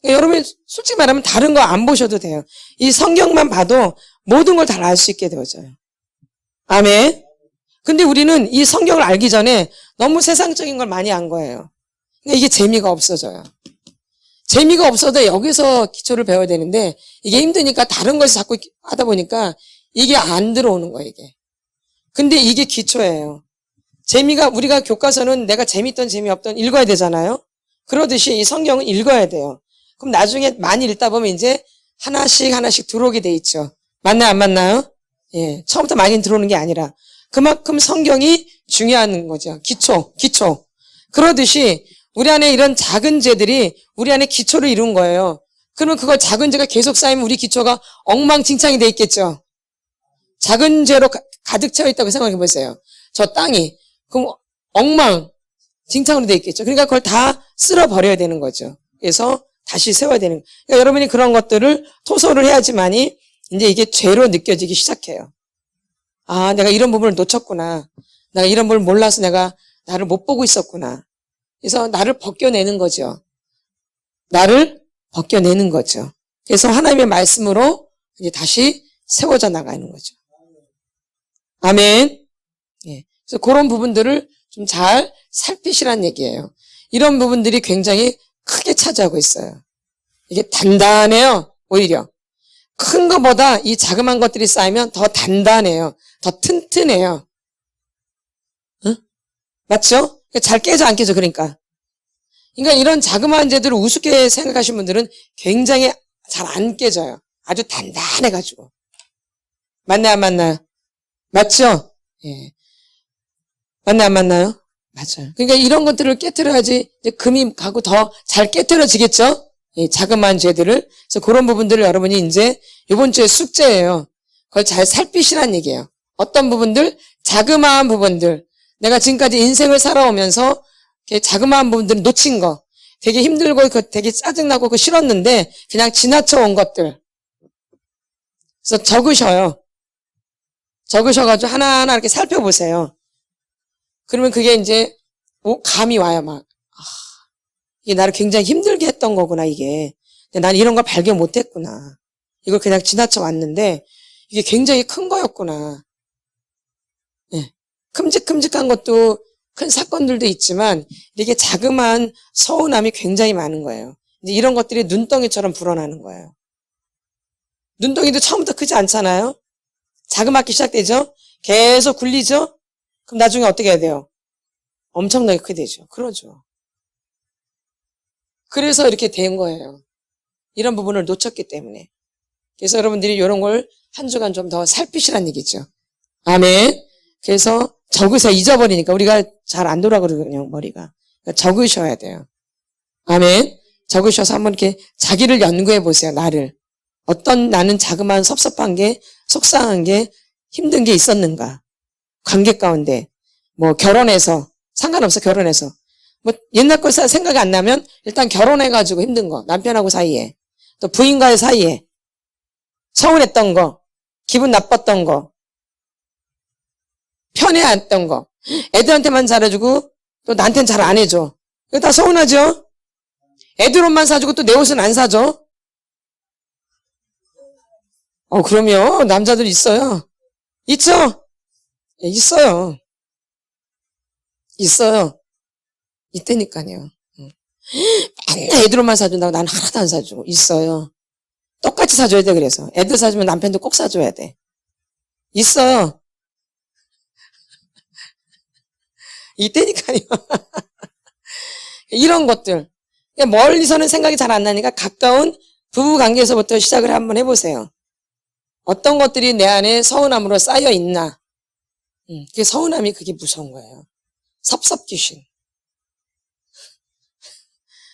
여러분 솔직히 말하면 다른 거 안 보셔도 돼요. 이 성경만 봐도 모든 걸 다 알 수 있게 되어져요. 아멘. 근데 우리는 이 성경을 알기 전에 너무 세상적인 걸 많이 안 거예요. 그러니까 이게 재미가 없어져요. 재미가 없어도 여기서 기초를 배워야 되는데 이게 힘드니까 다른 것을 자꾸 하다 보니까 이게 안 들어오는 거예요, 이게. 근데 이게 기초예요. 재미가 우리가 교과서는 내가 재밌던 재미없던 읽어야 되잖아요. 그러듯이 이 성경은 읽어야 돼요. 그럼 나중에 많이 읽다 보면 이제 하나씩 들어오게 돼 있죠. 맞나요? 안 맞나요? 예. 처음부터 많이 들어오는 게 아니라 그만큼 성경이 중요한 거죠. 기초. 그러듯이 우리 안에 이런 작은 죄들이 우리 안에 기초를 이룬 거예요. 그러면 그거 작은 죄가 계속 쌓이면 우리 기초가 엉망진창이 돼 있겠죠. 작은 죄로 가득 채워 있다고 생각해 보세요. 저 땅이. 그럼 엉망진창으로 돼 있겠죠. 그러니까 그걸 다 쓸어버려야 되는 거죠. 그래서 다시 세워야 되는 거예요. 그러니까 여러분이 그런 것들을 토설을 해야지만이 이제 이게 죄로 느껴지기 시작해요. 아, 내가 이런 부분을 놓쳤구나. 내가 이런 부분을 몰라서 내가 나를 못 보고 있었구나. 그래서 나를 벗겨내는 거죠. 나를 벗겨내는 거죠. 그래서 하나님의 말씀으로 이제 다시 세워져 나가는 거죠. 아멘. 예. 그래서 그런 부분들을 좀 잘 살피시란 얘기예요. 이런 부분들이 굉장히 크게 차지하고 있어요. 이게 단단해요. 오히려. 큰 것보다 이 자그마한 것들이 쌓이면 더 단단해요. 더 튼튼해요. 응? 맞죠? 잘 깨져 안 깨져 그러니까. 그러니까 이런 자그마한 죄들을 우습게 생각하시는 분들은 굉장히 잘 안 깨져요. 아주 단단해가지고. 맞나요? 안 맞나요? 맞죠? 예. 맞나요? 안 맞나요? 맞아요. 그러니까 이런 것들을 깨트려야지 이제 금이 가고 더 잘 깨트려지겠죠? 예, 자그마한 죄들을. 그래서 그런 부분들을 여러분이 이제 이번 주에 숙제예요. 그걸 잘 살피시란 얘기예요. 어떤 부분들? 자그마한 부분들. 내가 지금까지 인생을 살아오면서 자그마한 부분들을 놓친 거. 되게 힘들고 되게 짜증나고 싫었는데 그냥 지나쳐 온 것들. 그래서 적으셔요. 적으셔가지고 하나하나 이렇게 살펴보세요. 그러면 그게 이제 감이 와요. 막 이게 나를 굉장히 힘들게 했던 거구나 이게. 근데 난 이런 걸 발견 못했구나. 이걸 그냥 지나쳐 왔는데 이게 굉장히 큰 거였구나. 네. 큼직큼직한 것도 큰 사건들도 있지만 이게 자그마한 서운함이 굉장히 많은 거예요. 이제 이런 것들이 눈덩이처럼 불어나는 거예요. 눈덩이도 처음부터 크지 않잖아요. 자그맣게 시작되죠. 계속 굴리죠. 그럼 나중에 어떻게 해야 돼요? 엄청나게 크게 되죠. 그러죠. 그래서 이렇게 된 거예요. 이런 부분을 놓쳤기 때문에. 그래서 여러분들이 이런 걸 한 주간 좀 더 살피시란 얘기죠. 아멘. 그래서 적으세요. 잊어버리니까. 우리가 잘 안 돌아가거든요, 머리가. 그러니까 적으셔야 돼요. 아멘. 적으셔서 한번 이렇게 자기를 연구해 보세요, 나를. 어떤 나는 자그마한 섭섭한 게, 속상한 게, 힘든 게 있었는가. 관계 가운데. 뭐 결혼해서, 상관없어, 결혼해서. 뭐 옛날 거 생각이 안 나면 일단 결혼해가지고 힘든 거. 남편하고 사이에. 또 부인과의 사이에. 서운했던 거. 기분 나빴던 거. 편해했던 거. 애들한테만 잘해주고 또 나한테는 잘 안 해줘. 이거 다 서운하죠? 애들 옷만 사주고 또 내 옷은 안 사줘? 그럼요. 남자들 있어요. 있죠? 예, 있어요. 있어요. 있다니까요. 맨날 애들 옷만 사준다고 나는 하나도 안 사주고. 있어요. 똑같이 사줘야 돼, 그래서. 애들 사주면 남편도 꼭 사줘야 돼. 있어요. 있다니까요. 이런 것들. 멀리서는 생각이 잘 안 나니까 가까운 부부 관계에서부터 시작을 한번 해보세요. 어떤 것들이 내 안에 서운함으로 쌓여 있나. 그게 서운함이 그게 무서운 거예요. 섭섭귀신.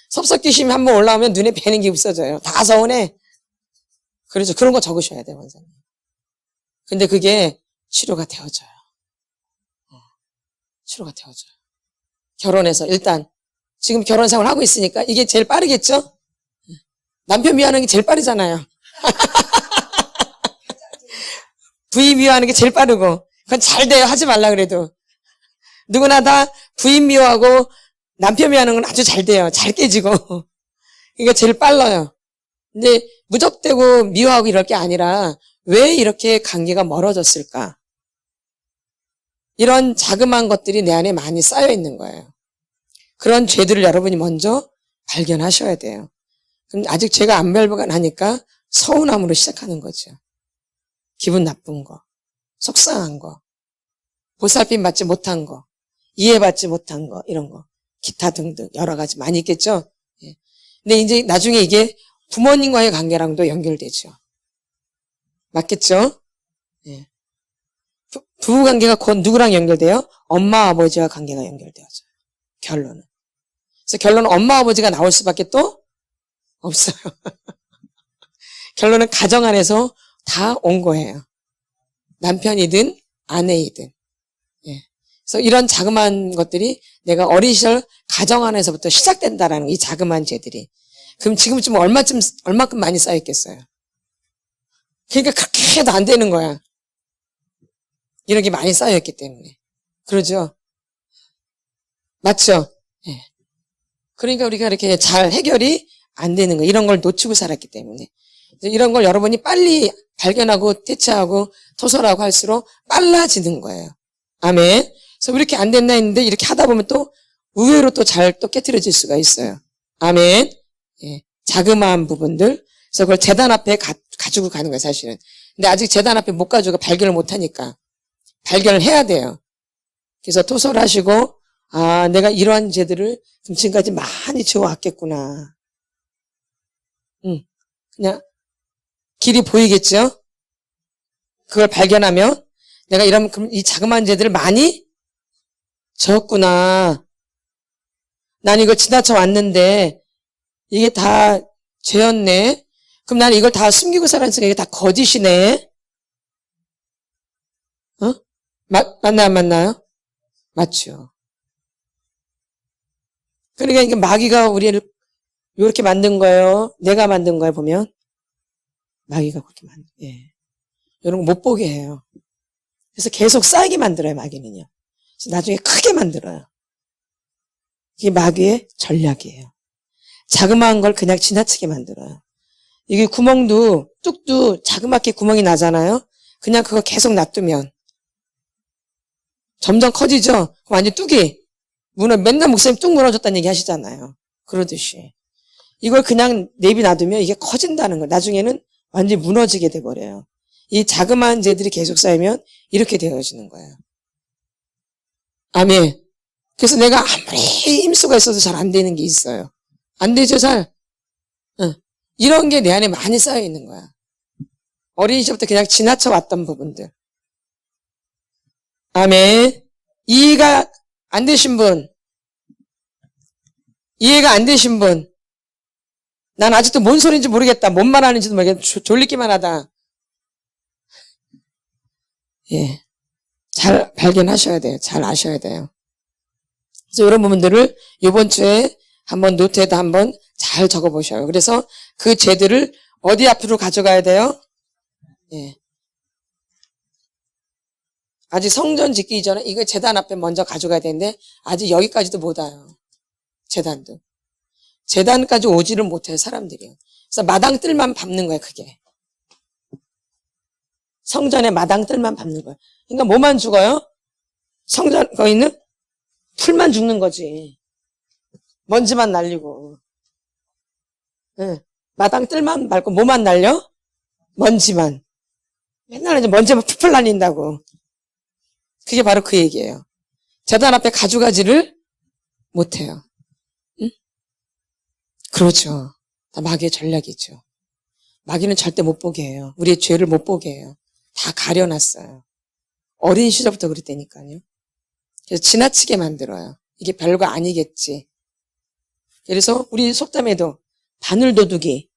섭섭귀신이 한번 올라오면 눈에 뵈는 게 없어져요. 다 서운해. 그래서 그런 거 적으셔야 돼요, 원사님. 근데 그게 치료가 되어져요. 치료가 되어져요. 결혼해서 일단 지금 결혼 생활 하고 있으니까 이게 제일 빠르겠죠? 남편 미워하는 게 제일 빠르잖아요. 부인 미워하는 게 제일 빠르고 그건 잘 돼요. 하지 말라 그래도. 누구나 다 부인 미워하고 남편 미워하는 건 아주 잘 돼요. 잘 깨지고. 그러니까 제일 빨라요. 근데 무턱대고 미워하고 이럴 게 아니라 왜 이렇게 관계가 멀어졌을까? 이런 자그마한 것들이 내 안에 많이 쌓여 있는 거예요. 그런 죄들을 여러분이 먼저 발견하셔야 돼요. 그럼 아직 죄가 안 발견하니까 서운함으로 시작하는 거죠. 기분 나쁜 거, 속상한 거, 보살핌 받지 못한 거, 이해받지 못한 거, 이런 거, 기타 등등 여러 가지 많이 있겠죠? 예. 근데 이제 나중에 이게 부모님과의 관계랑도 연결되죠. 맞겠죠? 예. 부부관계가 곧 누구랑 연결돼요? 엄마, 아버지와 관계가 연결되어져요. 결론은. 그래서 결론은 엄마, 아버지가 나올 수밖에 또 없어요. 결론은 가정 안에서 다 온 거예요. 남편이든 아내이든. 예. 그래서 이런 자그마한 것들이 내가 어린 시절 가정 안에서부터 시작된다라는 이 자그마한 죄들이. 그럼 지금쯤 얼마큼 많이 쌓였겠어요? 그러니까 그렇게 해도 안 되는 거야. 이런 게 많이 쌓여있기 때문에. 그러죠? 맞죠? 예. 그러니까 우리가 이렇게 잘 해결이 안 되는 거예요. 이런 걸 놓치고 살았기 때문에. 이런 걸 여러분이 빨리 발견하고 대처하고 토설하고 할수록 빨라지는 거예요. 아멘. 그래서 이렇게 안 됐나 했는데 이렇게 하다 보면 또 의외로 또 잘 또 깨트려질 수가 있어요. 아멘. 예. 자그마한 부분들. 그래서 그걸 재단 앞에 가지고 가는 거예요, 사실은. 근데 아직 재단 앞에 못 가지고 발견을 못 하니까. 발견을 해야 돼요. 그래서 토설하시고, 아, 내가 이러한 죄들을 지금까지 많이 지어왔겠구나. 그냥 길이 보이겠죠? 그걸 발견하면 내가 이 자그마한 죄들을 많이 지었구나. 난 이걸 지나쳐 왔는데 이게 다 죄였네. 그럼 난 이걸 다 숨기고 살았으니까 이게 다 거짓이네. 맞나요, 안 맞나요? 맞죠. 그러니까 이게 마귀가 우리를 이렇게 만든 거예요. 내가 만든 거예요, 보면. 마귀가 그렇게 예. 이런 거 못 보게 해요. 그래서 계속 쌓이게 만들어요, 마귀는요. 그래서 나중에 크게 만들어요. 이게 마귀의 전략이에요. 자그마한 걸 그냥 지나치게 만들어요. 이게 구멍도, 뚝도 자그맣게 구멍이 나잖아요. 그냥 그거 계속 놔두면 점점 커지죠? 그럼 완전 뚝이 맨날 목사님 뚝 무너졌다는 얘기 하시잖아요. 그러듯이. 이걸 그냥 내비 놔두면 이게 커진다는 거예요. 나중에는 완전히 무너지게 돼버려요. 이 자그마한 죄들이 계속 쌓이면 이렇게 되어지는 거예요. 아멘. 그래서 내가 아무리 힘수가 있어도 잘 안 되는 게 있어요. 안 되죠, 잘? 이런 게 내 안에 많이 쌓여 있는 거야. 어린 시절부터 그냥 지나쳐 왔던 부분들. 아멘. 이해가 안 되신 분, 이해가 안 되신 분, 난 아직도 뭔 소리인지 모르겠다. 뭔 말하는지도 모르겠다. 졸리기만 하다. 예. 잘 발견하셔야 돼요. 잘 아셔야 돼요. 그래서 이런 부분들을 이번 주에 한번 노트에다 한번 잘 적어보셔요. 그래서 그 죄들을 어디 앞으로 가져가야 돼요? 예. 아직 성전 짓기 이전에 이거 제단 앞에 먼저 가져가야 되는데 아직 여기까지도 못 와요. 제단도. 제단까지 오지를 못해요, 사람들이. 그래서 마당뜰만 밟는 거예요, 그게. 성전의 마당뜰만 밟는 거예요. 그러니까 뭐만 죽어요? 성전, 거기 있는 풀만 죽는 거지. 먼지만 날리고. 네. 마당뜰만 밟고 뭐만 날려? 먼지만. 맨날 이제 먼지만 풀풀 날린다고. 그게 바로 그 얘기예요. 제단 앞에 가져가지를 못해요. 응? 그렇죠. 다 마귀의 전략이죠. 마귀는 절대 못 보게 해요. 우리의 죄를 못 보게 해요. 다 가려놨어요. 어린 시절부터 그랬다니까요. 그래서 지나치게 만들어요. 이게 별거 아니겠지. 그래서 우리 속담에도 바늘도둑이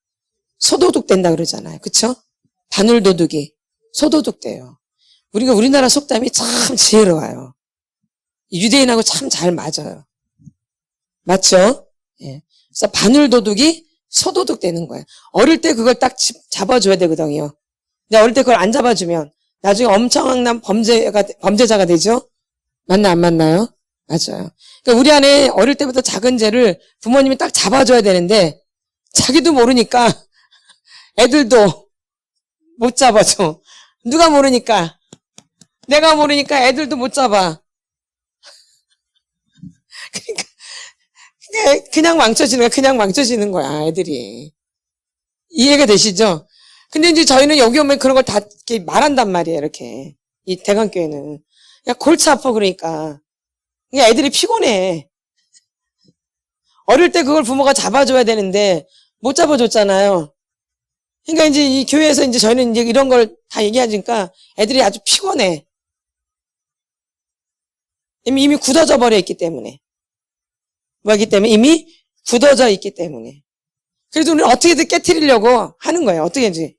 소도둑 된다 그러잖아요. 그쵸? 바늘도둑이 소도둑 돼요. 우리나라 속담이 참 지혜로워요. 유대인하고 참 잘 맞아요. 맞죠? 예. 그래서 바늘도둑이 소도둑 되는 거예요. 어릴 때 그걸 딱 잡아줘야 되거든요. 근데 어릴 때 그걸 안 잡아주면 나중에 엄청난 범죄자가 되죠? 맞나 안 맞나요? 맞아요. 그러니까 우리 안에 어릴 때부터 작은 죄를 부모님이 딱 잡아줘야 되는데 자기도 모르니까 애들도 못 잡아줘. 누가 모르니까? 내가 모르니까 애들도 못 잡아. 그러니까 그냥 망쳐지는 거야, 애들이. 이해가 되시죠? 근데 이제 저희는 여기 오면 그런 걸 다 이렇게 말한단 말이에요, 이렇게. 이 대강교회는. 야, 골치 아파, 그러니까. 그러니까 애들이 피곤해. 어릴 때 그걸 부모가 잡아줘야 되는데, 못 잡아줬잖아요. 그러니까 이제 이 교회에서 이제 저희는 이제 이런 걸 다 얘기하니까 애들이 아주 피곤해. 이미 굳어져 버려 있기 때문에. 뭐기 때문에? 이미 굳어져 있기 때문에. 그래도 우리는 어떻게든 깨트리려고 하는 거예요. 어떻게든지.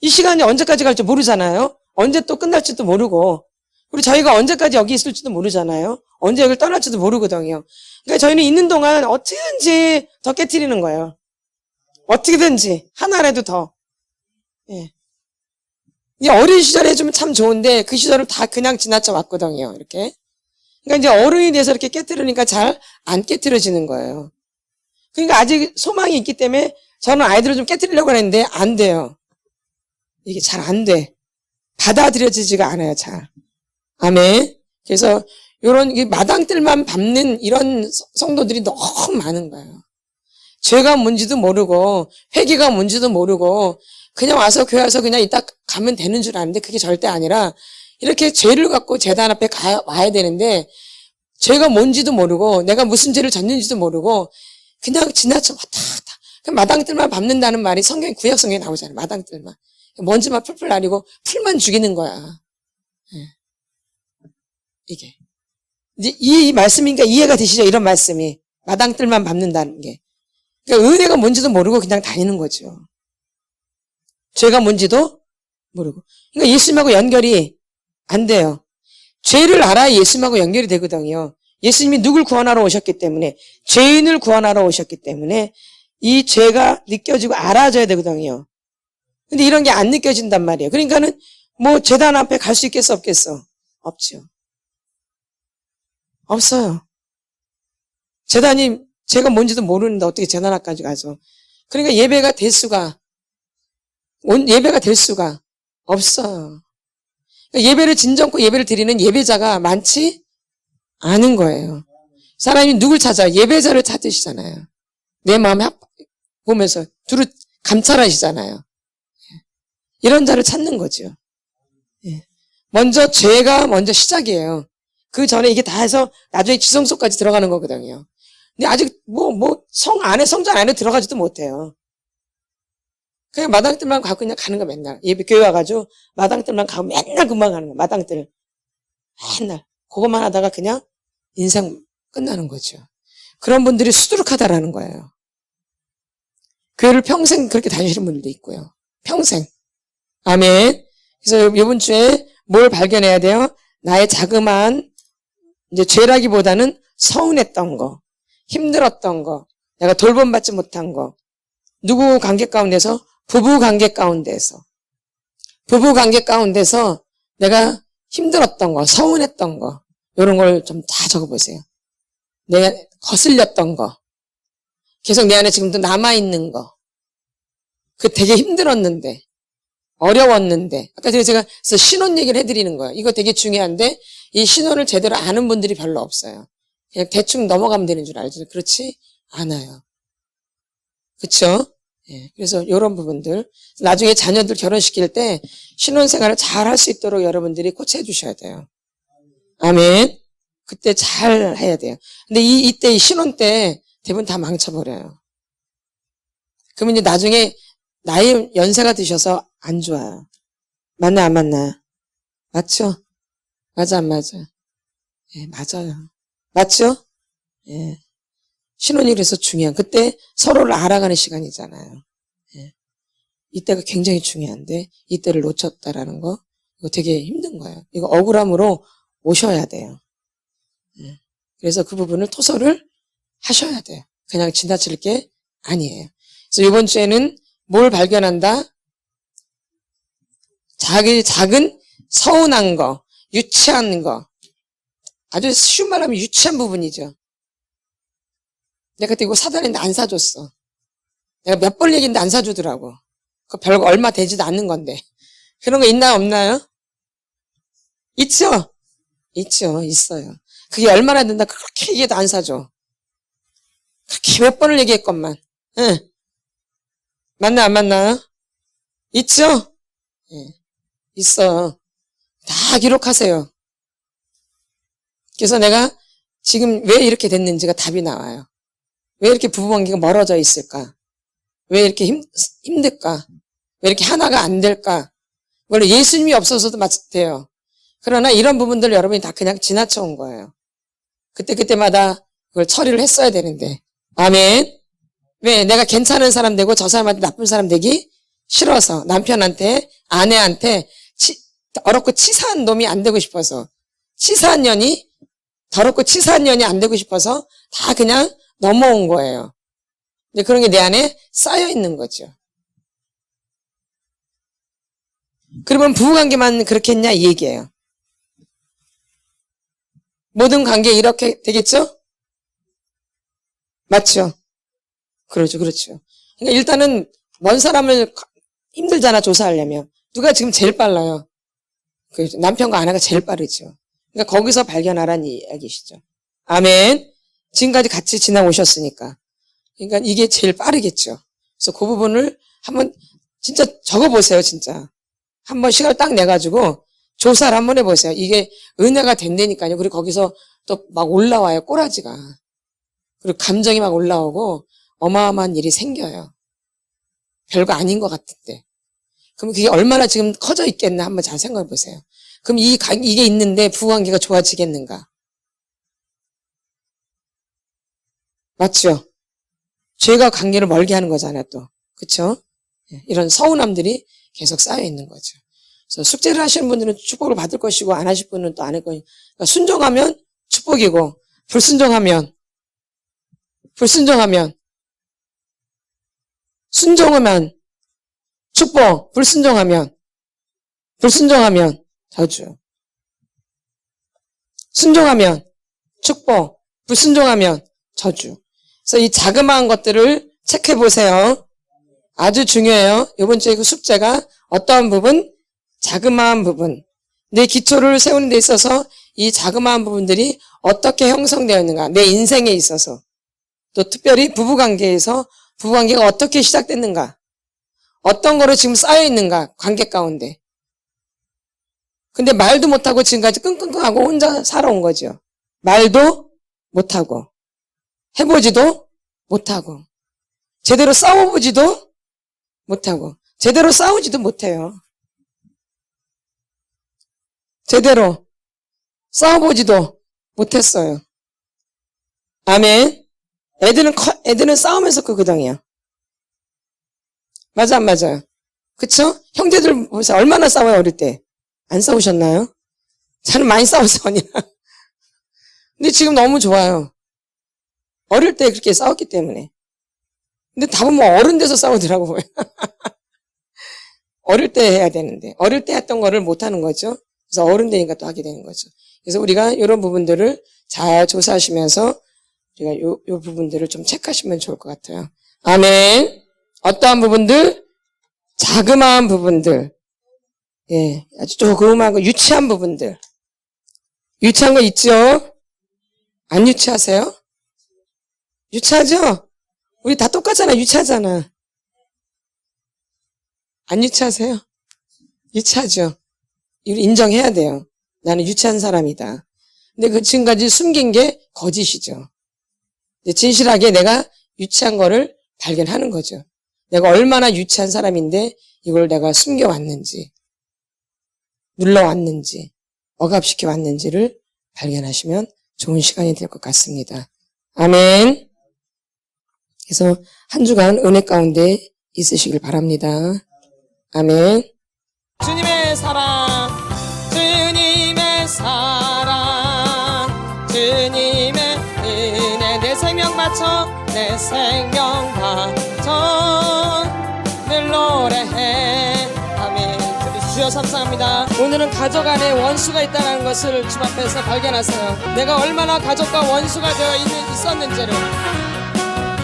이 시간이 언제까지 갈지 모르잖아요. 언제 또 끝날지도 모르고. 그리고 저희가 언제까지 여기 있을지도 모르잖아요. 언제 여기를 떠날지도 모르거든요. 그러니까 저희는 있는 동안 어떻게든지 더 깨트리는 거예요. 어떻게든지. 하나라도 더. 예. 이 어린 시절에 해주면 참 좋은데 그 시절을 다 그냥 지나쳐 왔거든요. 이렇게. 그러니까 이제 어른이 돼서 이렇게 깨트리니까 잘 안 깨트려지는 거예요. 그러니까 아직 소망이 있기 때문에 저는 아이들을 좀 깨트리려고 했는데 안 돼요. 이게 잘 안 돼. 받아들여지지가 않아요, 잘. 아멘. 그래서 요런 마당뜰만 밟는 이런 성도들이 너무 많은 거예요. 죄가 뭔지도 모르고 회개가 뭔지도 모르고 그냥 와서 교회 와서 그냥 이따 가면 되는 줄 아는데 그게 절대 아니라 이렇게 죄를 갖고 제단 앞에 와야 되는데 죄가 뭔지도 모르고 내가 무슨 죄를 졌는지도 모르고 그냥 지나쳐 왔다 갔다. 마당뜰만 밟는다는 말이 구약 성경에 나오잖아요. 마당뜰만. 먼지만 풀풀 날리고 풀만 죽이는 거야. 이게. 이제 이 말씀이니까 이해가 되시죠? 이런 말씀이. 마당뜰만 밟는다는 게. 그러니까 은혜가 뭔지도 모르고 그냥 다니는 거죠. 죄가 뭔지도 모르고. 그러니까 예수님하고 연결이 안 돼요. 죄를 알아야 예수님하고 연결이 되거든요. 예수님이 누굴 구원하러 오셨기 때문에, 죄인을 구원하러 오셨기 때문에 이 죄가 느껴지고 알아져야 되거든요. 근데 이런 게 안 느껴진단 말이에요. 그러니까는 뭐 제단 앞에 갈 수 있겠어, 없겠어? 없죠. 없어요. 제단이 제가 뭔지도 모르는데 어떻게 제단 앞까지 가서. 그러니까 예배가 될 수가 없어요. 예배를 진정코 예배를 드리는 예배자가 많지 않은 거예요. 사람이 누굴 찾아요? 예배자를 찾으시잖아요. 내 마음에 보면서 두루 감찰하시잖아요. 이런 자를 찾는 거죠. 먼저 죄가 먼저 시작이에요. 그 전에 이게 다 해서 나중에 지성소까지 들어가는 거거든요. 근데 아직 성전 안에 들어가지도 못해요. 그냥 마당뜰만 가고 그냥 가는 거 맨날. 예배 교회 와가지고 마당뜰만 가고 맨날 금방 가는 거. 마당뜰. 맨날. 그것만 하다가 그냥 인생 끝나는 거죠. 그런 분들이 수두룩하다라는 거예요. 교회를 평생 그렇게 다니시는 분들도 있고요. 평생. 아멘. 그래서 이번 주에 뭘 발견해야 돼요? 나의 자그마한 이제 죄라기보다는 서운했던 거, 힘들었던 거, 내가 돌봄받지 못한 거, 누구 관계 가운데서 부부 관계 가운데서 내가 힘들었던 거, 서운했던 거 이런 걸 좀 다 적어보세요. 내가 거슬렸던 거, 계속 내 안에 지금도 남아있는 거, 그 되게 힘들었는데 어려웠는데 아까 제가 그래서 신혼 얘기를 해드리는 거예요. 이거 되게 중요한데 이 신혼을 제대로 아는 분들이 별로 없어요. 그냥 대충 넘어가면 되는 줄 알죠. 그렇지 않아요. 그렇죠? 예, 그래서 이런 부분들 나중에 자녀들 결혼시킬 때 신혼생활을 잘 할 수 있도록 여러분들이 코치해 주셔야 돼요. 아멘. 그때 잘 해야 돼요. 근데 이때 이 신혼 때 대부분 다 망쳐버려요. 그러면 이제 나중에 나이 연세가 드셔서 안 좋아요. 맞나 안 맞나? 맞죠? 맞아 안 맞아? 예, 맞아요. 맞죠? 예. 신혼이 그래서 중요한 그때 서로를 알아가는 시간이잖아요. 예. 이때가 굉장히 중요한데 이때를 놓쳤다라는 거 이거 되게 힘든 거예요. 이거 억울함으로 오셔야 돼요. 예. 그래서 그 부분을 토설을 하셔야 돼요. 그냥 지나칠 게 아니에요. 그래서 이번 주에는 뭘 발견한다? 작은 서운한 거, 유치한 거. 아주 쉬운 말하면 유치한 부분이죠. 내가 그때 이거 사달랬는데 안 사줬어. 내가 몇 번 얘기했는데 안 사주더라고. 그거 별거 얼마 되지도 않는 건데. 그런 거 있나요, 없나요? 있죠? 있죠, 있어요. 그게 얼마나 된다 그렇게 얘기해도 안 사줘. 그렇게 몇 번을 얘기했건만. 응. 맞나 안 맞나요? 있죠? 예. 있어. 다 기록하세요. 그래서 내가 지금 왜 이렇게 됐는지가 답이 나와요. 왜 이렇게 부부관계가 멀어져 있을까? 왜 이렇게 힘들까? 왜 이렇게 하나가 안 될까? 원래 예수님이 없어서도 돼요. 그러나 이런 부분들 여러분이 다 그냥 지나쳐 온 거예요. 그때마다 그걸 처리를 했어야 되는데. 아멘. 왜? 내가 괜찮은 사람 되고 저 사람한테 나쁜 사람 되기 싫어서 남편한테 아내한테 더럽고 치사한 놈이 안 되고 싶어서 더럽고 치사한 년이 안 되고 싶어서 다 그냥 넘어온 거예요. 근데 그런 게 내 안에 쌓여 있는 거죠. 그러면 부부관계만 그렇게 했냐 이 얘기예요. 모든 관계 이렇게 되겠죠? 맞죠? 그렇죠. 그러니까 일단은 먼 사람을 힘들잖아 조사하려면. 누가 지금 제일 빨라요? 남편과 아내가 제일 빠르죠. 그러니까 거기서 발견하라는 이야기시죠. 아멘. 지금까지 같이 지나오셨으니까. 그러니까 이게 제일 빠르겠죠. 그래서 그 부분을 한번 진짜 적어보세요, 진짜. 한번 시간을 딱 내가지고 조사를 한번 해보세요. 이게 은혜가 된다니까요. 그리고 거기서 또 막 올라와요, 꼬라지가. 그리고 감정이 막 올라오고 어마어마한 일이 생겨요. 별거 아닌 것 같은데. 그럼 그게 얼마나 지금 커져 있겠나 한번 잘 생각해 보세요. 그럼 이게 있는데 부부관계가 좋아지겠는가? 맞죠? 죄가 관계를 멀게 하는 거잖아요, 또. 그쵸? 이런 서운함들이 계속 쌓여 있는 거죠. 그래서 숙제를 하시는 분들은 축복을 받을 것이고, 안 하실 분은 또 안 할 거니까. 그러니까 순종하면 축복이고, 불순종하면, 순종하면 축복, 불순종하면 저주. 순종하면 축복, 불순종하면 저주. 그래서 이 자그마한 것들을 체크해 보세요. 아주 중요해요. 이번 주에 그 숙제가 어떠한 부분? 자그마한 부분. 내 기초를 세우는 데 있어서 이 자그마한 부분들이 어떻게 형성되어 있는가. 내 인생에 있어서. 또 특별히 부부관계에서 부부관계가 어떻게 시작됐는가. 어떤 거로 지금 쌓여 있는가. 관계 가운데. 근데 말도 못하고 지금까지 끙끙끙하고 혼자 살아온 거죠. 말도 못하고. 해보지도 못하고. 제대로 싸워보지도 못하고. 제대로 싸우지도 못해요. 제대로 싸워보지도 못했어요. 아멘. 애들은 싸우면서 크거든요. 맞아, 안 맞아요? 그쵸? 형제들 보세요. 얼마나 싸워요, 어릴 때? 안 싸우셨나요? 저는 많이 싸웠어요, 언니랑. 근데 지금 너무 좋아요. 어릴 때 그렇게 싸웠기 때문에. 근데 다 보면 어른 돼서 싸우더라고요. 어릴 때 해야 되는데. 어릴 때 했던 거를 못 하는 거죠. 그래서 어른 되니까 또 하게 되는 거죠. 그래서 우리가 이런 부분들을 잘 조사하시면서 우리가 요 부분들을 좀 체크하시면 좋을 것 같아요. 아멘. 어떠한 부분들? 자그마한 부분들. 예, 아주 조그마하고 유치한 부분들. 유치한 거 있죠? 안 유치하세요? 유치하죠? 우리 다 똑같잖아. 유치하잖아. 안 유치하세요? 유치하죠? 이걸 인정해야 돼요. 나는 유치한 사람이다. 근데 그 지금까지 숨긴 게 거짓이죠. 진실하게 내가 유치한 거를 발견하는 거죠. 내가 얼마나 유치한 사람인데 이걸 내가 숨겨왔는지, 눌러왔는지, 억압시켜왔는지를 발견하시면 좋은 시간이 될 것 같습니다. 아멘. 그래서 한 주간 은혜 가운데 있으시길 바랍니다. 아멘. 주님의 사랑, 주님의 사랑, 주님의 은혜 내 생명 바쳐, 내 생명 바쳐 늘 노래해. 아멘. 주여 감사합니다. 오늘은 가족 안에 원수가 있다는 것을 주님 앞에서 발견하세요. 내가 얼마나 가족과 원수가 되어 있었는지를,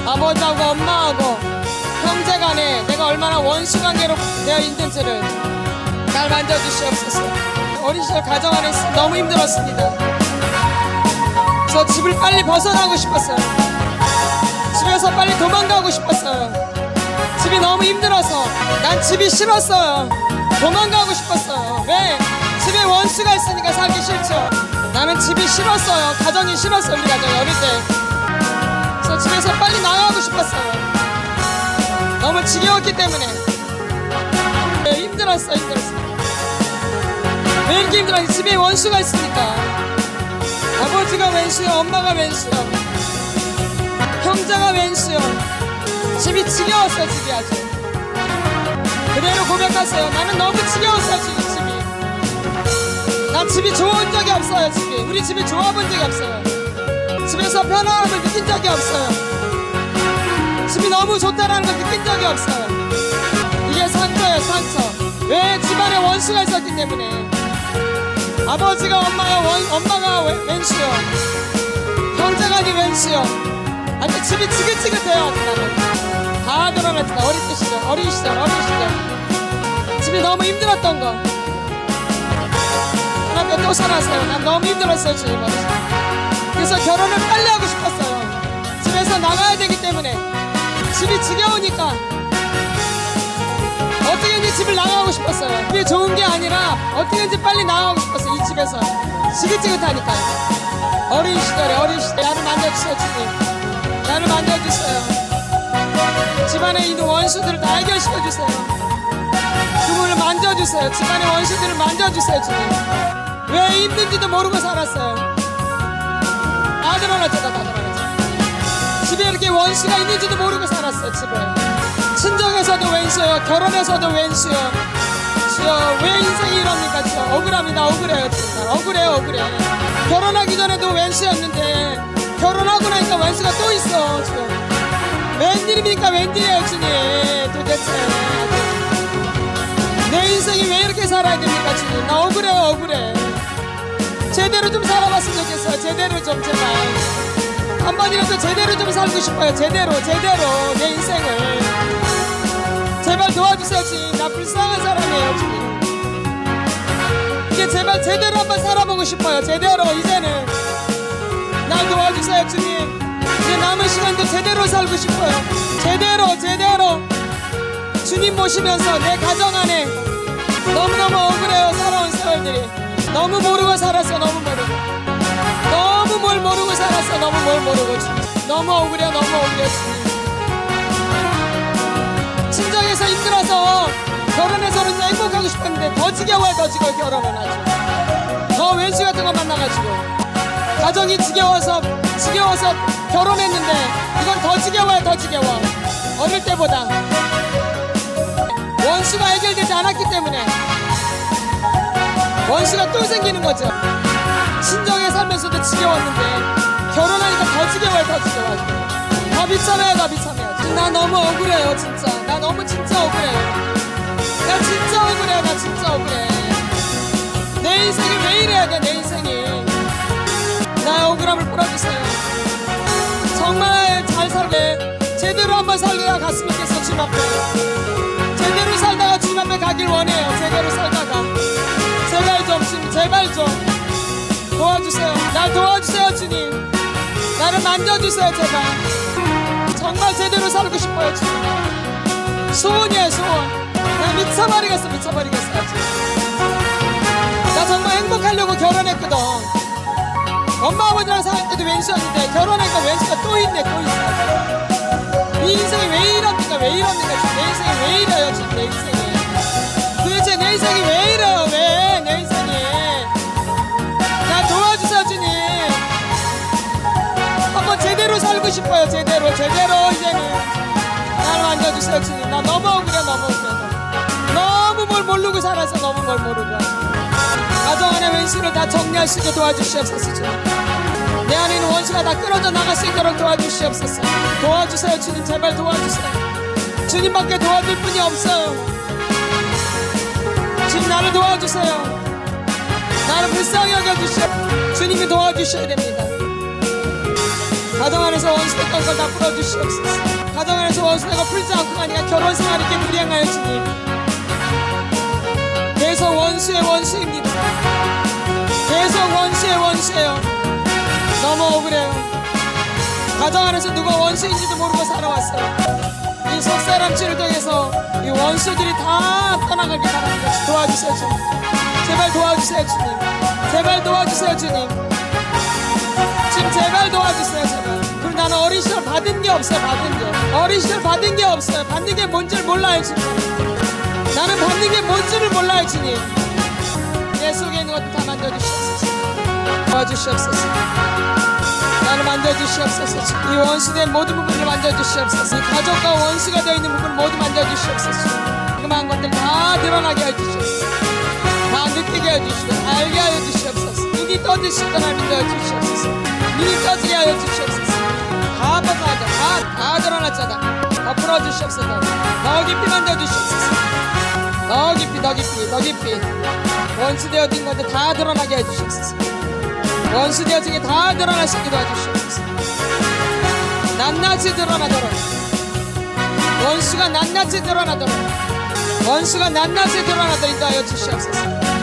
아버지하고 엄마하고 형제간에 내가 얼마나 원수 관계로 되어 있는지를 잘 만져주시옵소서. 어린 시절 가정 안에 너무 힘들었습니다. 저 집을 빨리 벗어나고 싶었어요. 집에서 빨리 도망가고 싶었어요. 집이 너무 힘들어서 난 집이 싫었어요. 도망가고 싶었어요. 왜? 집에 원수가 있으니까 살기 싫죠. 나는 집이 싫었어요. 가정이 싫었어요. 우리 가정이 어릴 때. 그래서 집에서 빨리 나가고 싶었어요. 너무 지겨웠기 때문에. 힘들었어요. 왜 이렇게 힘들었지? 집에 원수가 있으니까. 아버지가 왼수요, 엄마가 왼수요, 형제가 왼수요. 집이 지겨웠어요. 집이 아주. 그대로 고백하세요. 나는 너무 지겨웠어요. 지금 집이. 난 집이 좋은 적이 없어요. 집이. 우리 집이 좋아본 적이 없어요. 집에서 편안함을 느낀 적이 없어요. 집이 너무 좋다라는 걸 느낀 적이 없어요. 이게 상처예요. 상처. 왜? 집안에 원수가 있었기 때문에. 아버지가 엄마가 왼수요, 형제간이 왼수요. 아니 집이 지긋지긋해요. 나는 다 드러났다. 어린 시절 집이 너무 힘들었던 거. 하나님께 또 살았어요. 난 너무 힘들었어요. 주님. 그래서 결혼을 빨리 하고 싶었어요. 집에서 나가야 되기 때문에. 집이 지겨우니까 어떻게든지 집을 나가고 싶었어요. 그게 좋은 게 아니라 어떻게든지 빨리 나가고 싶었어요. 이 집에서 지긋지긋하니까. 어린 시절에 나를 만져주세요. 주님, 나를 만져주세요. 집안에 있는 원수들을 다 해결시켜주세요. 그분을 만져주세요. 집안의 원수들을 만져주세요. 주님. 왜 힘든지도 모르고 살았어요. 다 드러났죠. 집에 이렇게 원수가 있는지도 모르고 살았어요. 집에 친정에서도 왼수요, 결혼에서도 왼수요. 주여, 왜 인생이 이럽니까? 주여, 억울합니다. 억울해요. 진짜 억울해. 결혼하기 전에도 왼수였는데 결혼하고 나니까 왼수가 또 있어. 주여, 웬일입니까? 웬일이에요. 주님. 도대체 내 인생이 왜 이렇게 살아야 됩니까? 주님, 나 억울해. 제대로 좀 살아봤으면 좋겠어요. 제대로 좀, 제발 한 번이라도 제대로 좀 살고 싶어요. 제대로 내 인생을 제발 도와주세요. 주님, 나 불쌍한 사람이에요. 주님, 이제 제발 제대로 한번 살아보고 싶어요. 제대로 이제는 날 도와주세요. 주님, 이제 남은 시간도 제대로 살고 싶어요. 제대로 주님 모시면서 내 가정 안에 너무너무 억울해요. 살아온 세월들이 너무 모르고 살았어. 너무 뭘 모르고 살았어. 너무 뭘 모르고. 너무 억울해요. 주님. 친정에서 힘들어서 결혼해서는 행복하고 싶었는데 더 지겨워요. 결혼은 아주 더 왼수 같은 거 만나가지고. 지금. 가정이 지겨워서 결혼했는데 이건 더 지겨워요. 더 지겨워. 어릴 때보다 원수가 해결되지 않았기 때문에 원수가 또 생기는 거죠. 신정에 살면서도 지겨웠는데 결혼하니까 더 지겨워요. 더 지겨워요. 더 비참해요. 더 비참해요. 나 너무 억울해요. 진짜 나 너무 진짜 억울해요. 나 진짜 억울해요. 나 진짜 억울해. 내 인생이 왜 이래야 돼. 내 인생이. 나의 억울함을 풀어주세요. 정말 잘 살게 제대로 한번 살게가 갔으면 좋겠어. 주님 앞에 제대로 살다가 주님 앞에 가길 원해요. 제대로 살다가 제발 좀 주님 제발 좀 도와주세요. 날 도와주세요. 주님 나를 만져주세요. 제발 정말 제대로 살고 싶어요. 주님 소원이에요. 소원. 나 미쳐버리겠어. 미쳐버리겠어. 나 정말 행복하려고 결혼했거든. 엄마 아버지랑 살 때도 왼수였는데 결혼하니까 왼수가 또 있네. 또 있어. 이 인생이 왜 이럽니까? 왜 이럽니까? 내 인생이 왜 이래요? 지금 내 인생이 도대체 내 인생이 왜 이래요? 왜 내 인생이. 나 도와주세요. 주님 한번 제대로 살고 싶어요. 제대로 이제는 나를 만져주세요. 주님 나 너무 억울해. 너무 억울해. 너무 뭘 모르고 살아서 너무 뭘 모르고 가정 안의 원수를 다 정리할 수 있게 도와주시옵소서. 주님 내 안에 있는 원수가 다 끊어져 나갈 수 있도록 도와주시옵소서. 도와주세요. 주님 제발 도와주세요. 주님밖에 도와줄 분이 없어요. 주님 나를 도와주세요. 나를 불쌍히 여겨주시옵소서. 주님이 도와주셔야 됩니다. 가정 안에서 원수됐던 걸 다 풀어주시옵소서. 가정 안에서 원수되고 풀지 않고 가니까 결혼 생활이 이렇게 불행하여 주님 계속 원수의 원수입니다. 계속 원수의 원수예요. 너무 억울해요. 가정 안에서 누가 원수인지도 모르고 살아왔어요. 이 속사람 치를 통해서 이 원수들이 다 떠나가길 바랍니다. 도와주세요. 주님 제발 도와주세요. 주님 제발 도와주세요. 주님 지금 제발 도와주세요. 제발. 그리고 나는 어린 시절 받은 게 없어요. 어린 시절 받은 게 없어요. 받는 게 뭔지를 몰라요. 지금 나는 받는 게 뭔지를 몰라요. 주님 내 속에 있는 것도 다 만져주시옵소서. 도와주시옵소서. 나를 만져주시옵소서. 이 원수된 모든 부분을 만져주시옵소서. 이 가족과 원수가 되어 있는 부분을 모두 만져주시옵소서. 그만 것들 다 드러나게 해주시옵소서. 다 느끼게 해주시고 알게 하여 주시옵소서. 눈이 떠지실 건 알게 하여 주시옵소서. 눈이 떠지게 하여 주시옵소서. 다 벗어나자. 다 드러났잖아. 다 풀어주시옵소서. 더 깊이 만져주시옵소서. 더 깊이 더 깊이 더 깊이 원수 되어진 것들 다 드러나게 해주시옵소서. 원수 되어진 게 다 드러나시게 도와주시옵소서. 낱낱이 드러나도록 원수가 낱낱이 드러나도록 인도하여 주시옵소서.